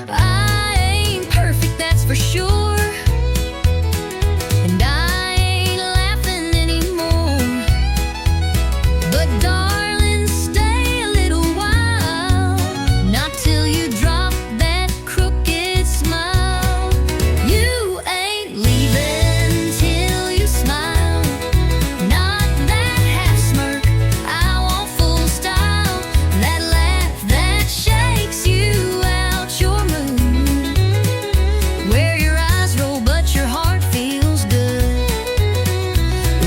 I ain't perfect, that's for sure, and I ain't laughing anymore. But darling, stay a little while, not till you drop that crooked smile. You ain't leaving till you smile, not that half smirk, I want full style, that laugh that shakes you out your mood, where your eyes roll but your heart feels good.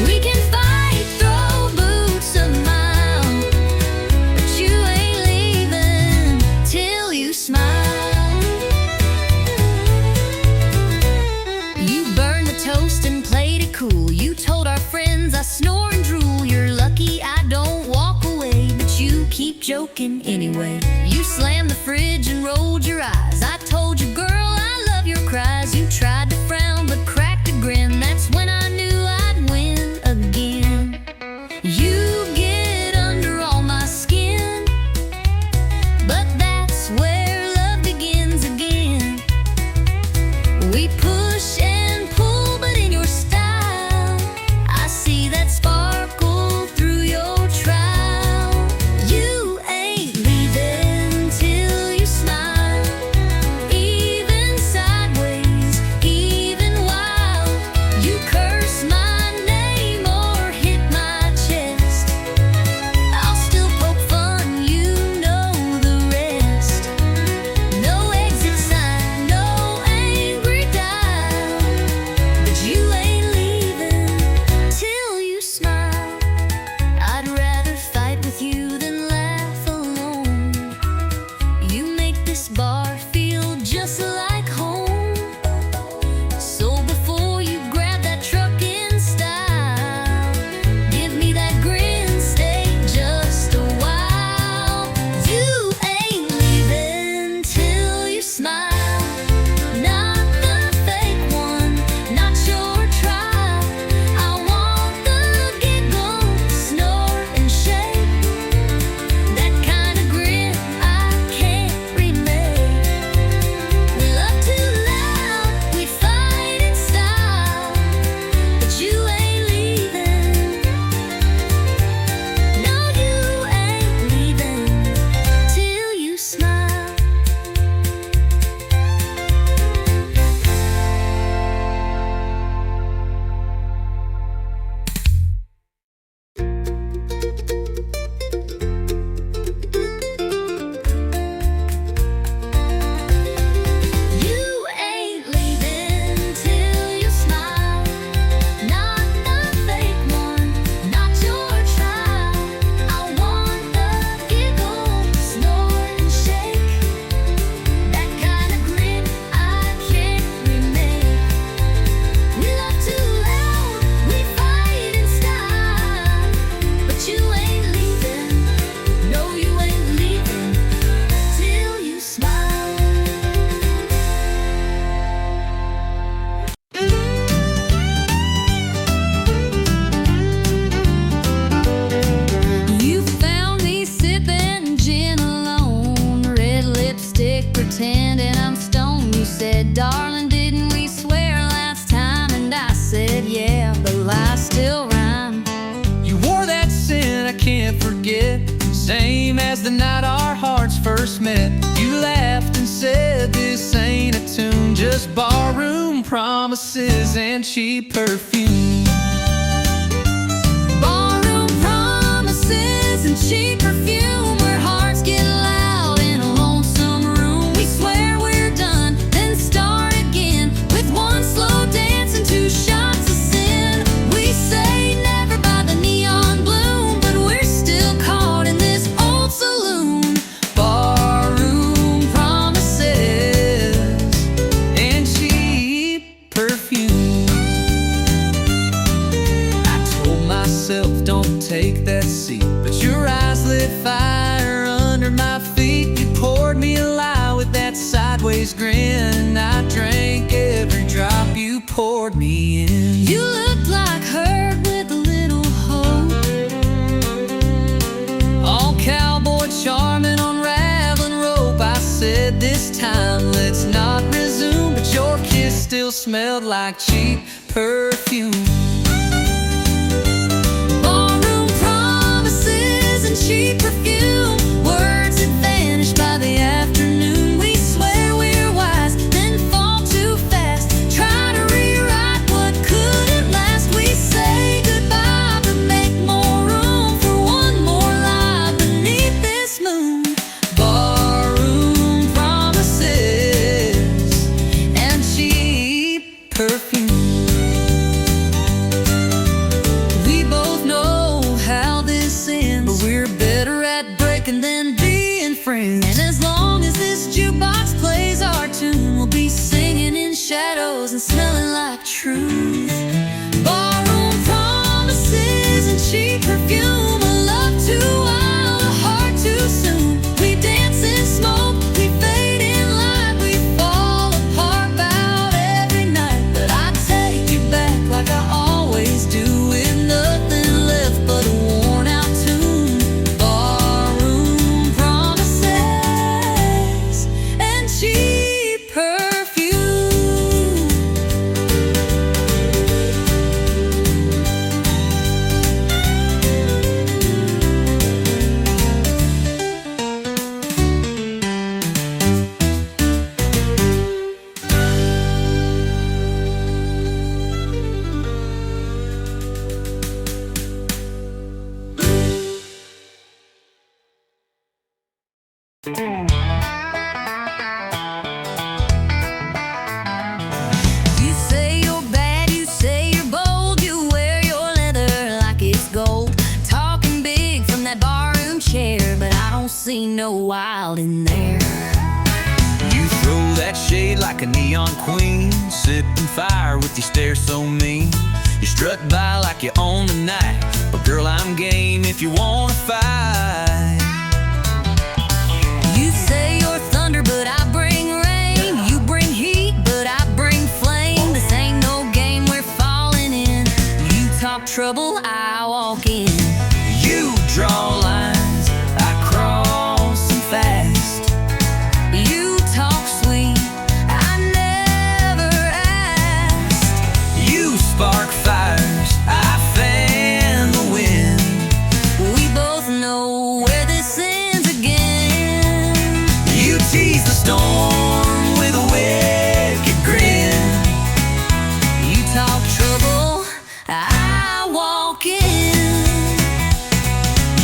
We can fight, throw boots a mile, but you ain't leaving till you smile. You burned the toast and played it cool. You told our friends I snore and drool. You're lucky I don't walk away, but you keep joking anyway. You slammed the fridge and rolled your eyes. I told you, girl, I love your cries. You tried to frown but cracked a grin. That's when I knew I'd win again. You get under all my skin, but that's where love begins again. We push and pull, but in your style, I see that sparkle through your trowel. You ain't leaving till you smile, even sideways, even while you curse my name or hit my chest. I'll still poke fun, you know the rest. No exit sign, no angry dial, but you ain't leaving till you smile. I'd rather fight with you than laugh alone. You make this bar feel just like home. So before you grab that truck in style, give me that grin, stay just a while. You ain't leaving till you smile, not the fake one, not your trial. I want the giggle, snore and shake, that kind of grin I can't remake. pretend and I'm stoned. You said, darling, didn't we swear last time? And I said, yeah, but lies still rhyme. You wore that scent I can't forget, same as the night our hearts first met. You laughed and said, this ain't a tune, just barroom promises and cheap perfume. Barroom promises and cheap perfume, where hearts get loud in a lonesome room. We swear we're done, then start again with one slow dance and two shots of sin. We say never by the neon bloom, but we're still caught in this old saloon. Barroom promises and cheap perfume. I told myself, don't take that seat, but your eyes lit fire under my feet. You poured me a lie with that sideways grin, and I drank every drop you poured me in. You looked like her with a little hope, All cowboy charming, unraveling rope. I said, this time let's not resume, but your kiss still smelled like cheap perfume. barroom promises and cheap perfume, words that vanish by the afternoon. We swear we're wise, then fall too fast, try to rewrite what couldn't last. We say goodbye, but make more room for one more lie beneath this moon. Barroom promises and cheap perfume. We both know how this ends, but we're better at breaking than being friends. And as long as this jukebox plays our tune, we'll be singing in shadows and smelling like truth. Barroom promises and cheap perfume, a love too wild, a heart too soon. We dance in smoke, we fade in light, we fall apart about every night. But I take you back like I always do, with nothing left but a worn out tune. Barroom promises and cheap perfume. You say you're bad, you say you're bold, you wear your leather like it's gold. Talking big from that barroom chair, but I don't see no wild in there. You throw that shade like a neon queen, sipping fire with your stare so mean. You strut by like you own the night, but girl, I'm game if you wanna fight. You say you're thunder, but I bring rain. You bring heat, but I bring flame. This ain't no game we're falling in. You talk trouble, I walk in. You draw lines, I cross them fast. You talk sweet, I never asked. You spark fires, I fan the wind. We both know where this ends again. You tease the storm with a wicked grin. You talk trouble, I walk in.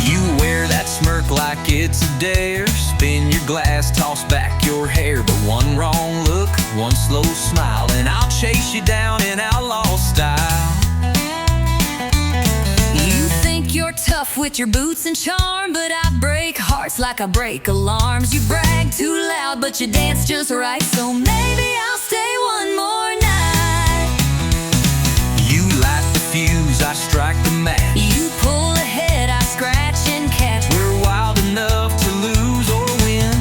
You wear that smirk like it's a dare, spin your glass, toss back your hair. But one wrong look, one slow smile, and I'll chase you down in outlaw style. You think you're tough with your boots and charm, but I break hearts like I break alarms. You brag too loud, but you dance just right, so maybe I'll stay one more night. You light the fuse, I strike the match. You pull ahead, I scratch and catch. We're wild enough to lose or win.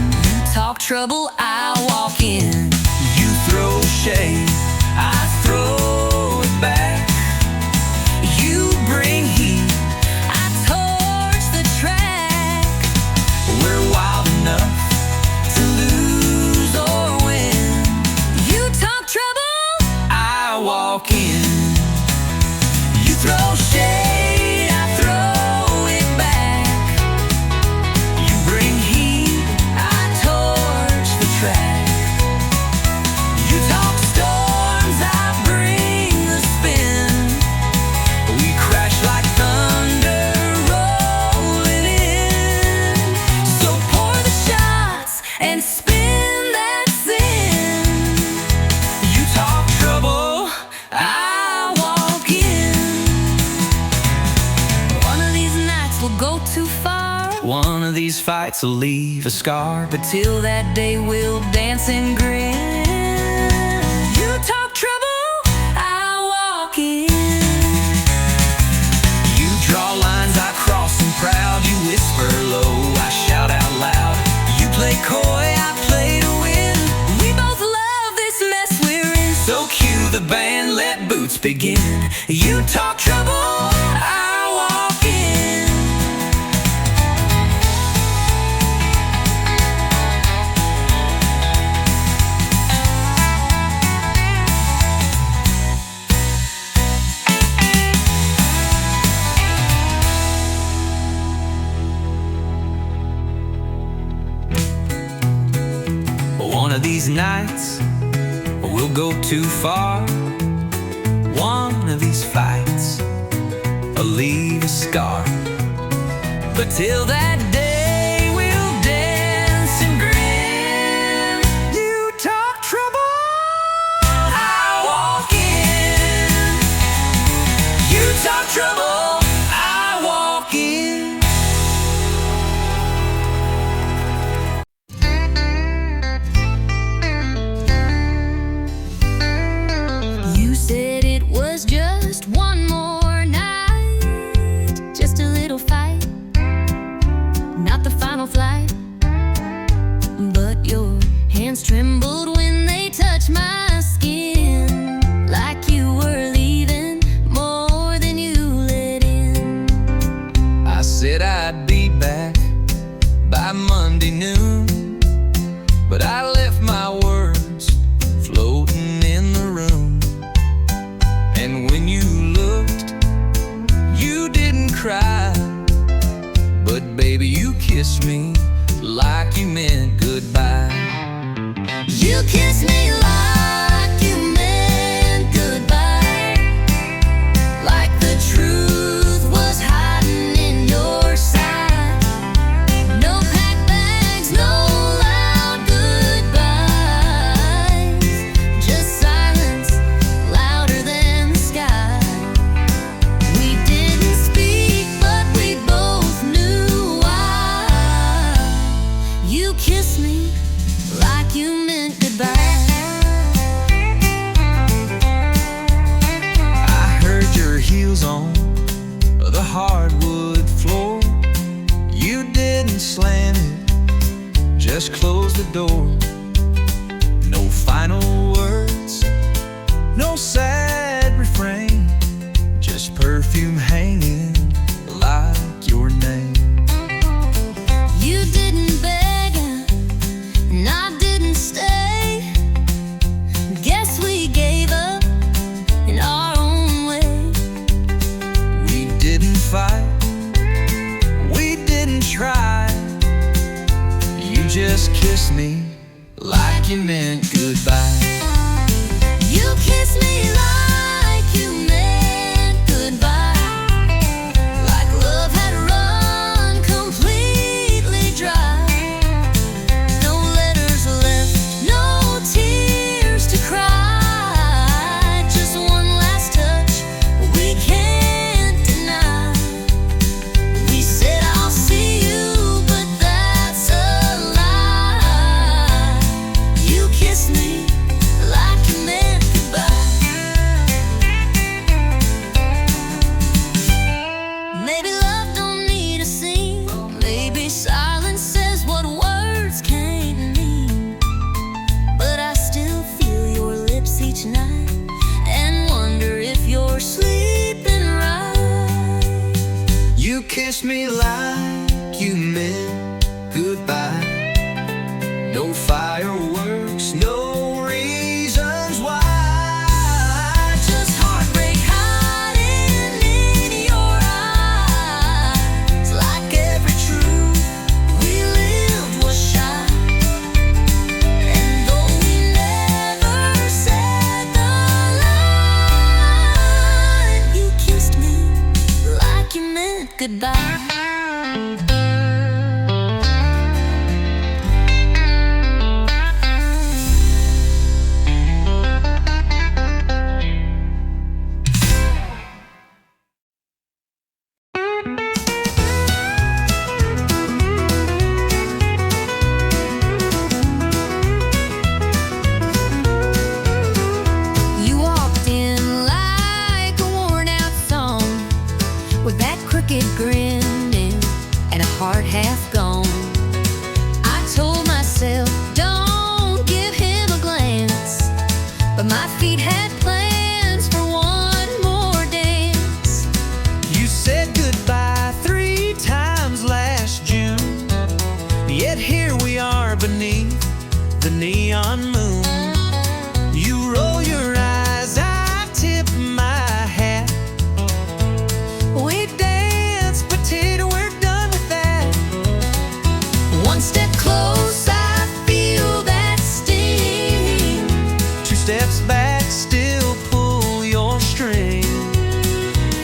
Talk trouble, I walk in. You throw shade, I throw it back. You bring heat, I torch the track. we're wild enough to lose or track. You talk storms, I bring the spin. We crash like thunder rolling in. So pour the shots and spin that sin. You talk trouble, I walk in. One of these nights we'll go too far. One of these fights will leave a scar. But till that day we'll dance and grin. You talk trouble, I walk in. You draw lines, I cross them proud. You whisper low, I shout out loud. You play coy, I play to win. We both love this mess we're in. So cue the band, let boots begin. You talk trouble, I walk in. One of these nights we'll go too far. One of these fights will leave a scar. But till that day we'll dance and grin. You talk trouble, I walk in. You talk trouble, I walk in. You said it was just one more night, just a little fight, not the final flight. But your hands trembled when they touched my skin, like you were leaving more than you let in. I said I'd be back by Monday noon, but I left my words floating in the room. And when you looked, you didn't cry, but baby, you kissed me like you meant goodbye. You kissed me like you meant goodbye, like the truth was hiding in your side. No packed bags, no loud goodbyes, just silence louder than the sky. We didn't speak, but we both knew why. You kissed me like you meant goodbye. I heard your heels on the hardwood floor. You didn't slam it, just close the door. No final words, no sad refrain, just perfume hanging like your name. You didn't beg and I didn't stay. Guess we gave up in our own way. We didn't fight, we didn't try. You just kissed me like you meant goodbye. You kissed me like you meant goodbye, like love had run completely dry. No letters left, no tears to cry, just one last touch we can't deny. We said I'll see you, but that's a lie. You kissed me like you meant goodbye. Maybe love don't need a scene, maybe silence says what words can't mean. But I still feel your lips each night and wonder if you're sleeping right. You kissed me like you meant goodbye. No fireworks, no reasons why. Just heartbreak hiding in your eyes, like every truth we lived was shy. goodbye. You walked in like a worn out song, with that crooked grin and a heart half gone. I told myself, don't give him a glance, but my feet had plans for one more dance. You said goodbye 3 times last June, yet here we are beneath the neon moon. You roll your eyes, I tip my hat. We dance, pretend we're done with that. One step close, I feel that sting. 2 steps back, still pull your string.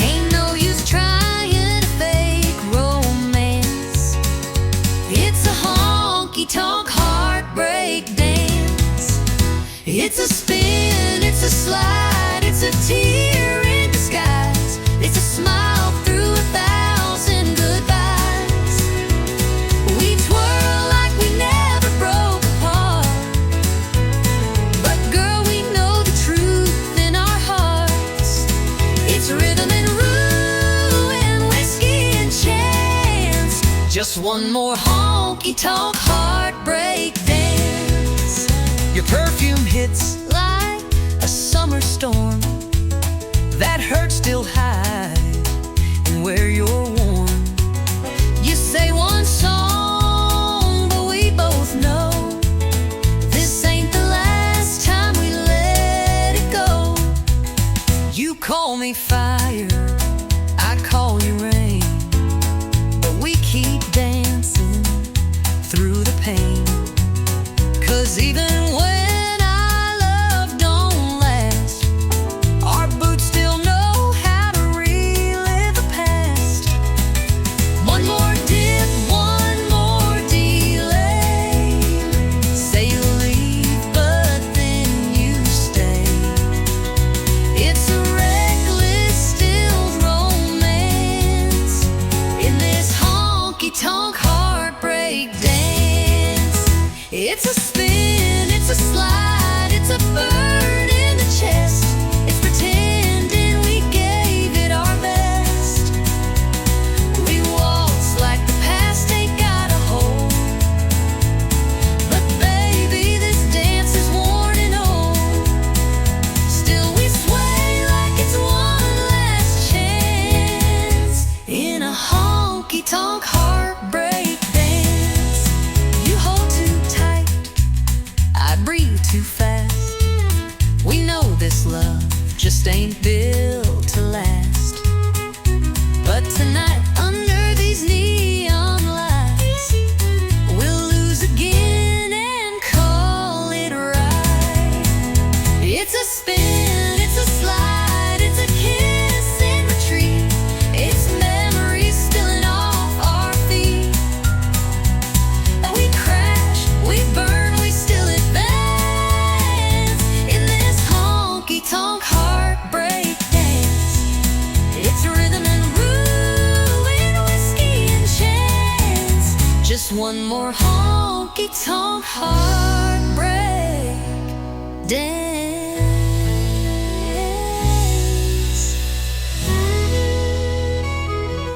Ain't no use trying to fake romance. It's a honky-tonk heartbreak dance. It's a spin, it's a slide, it's a tear in disguise. It's a smile through 1,000 goodbyes. We twirl like we never broke apart, but girl, we know the truth in our hearts. It's rhythm and rue and whiskey and chance. Just one more honky-tonk heartbreak dance. Your perfume hits Like a summer storm, that hurt still hide, and where you're warm. you say one song, but we both know this ain't the last time we let it go. You call me fire, I call you rain, but we keep dancing through the pain. 'Cause even when our love don't last, our boots still know how to relive the past. One more dip, one more delay. Say you leave, but then you stay. It's a reckless, stilled romance in this honky-tonk heartbreak dance. It's a spin, it's a slide, it's a burn in the chest. It's pretending we gave it our best. We waltz like the past ain't got a hold, but baby, this dance is worn and old. Still we sway like it's one last chance in a honky-tonk heartbreak dance. You hold too tight, I breathe too fast. We know this love just ain't built to last. but tonight under these neon lights, we'll lose again and call it right. It's a spin, it's a slide, it's a kiss in retreat. It's memories spilling off our feet. We crash, we burn, we still advance in this honky-tonk heartbreak dance. It's rhythm and rue and whiskey and chance. Just one more honky-tonk heartbreak dance.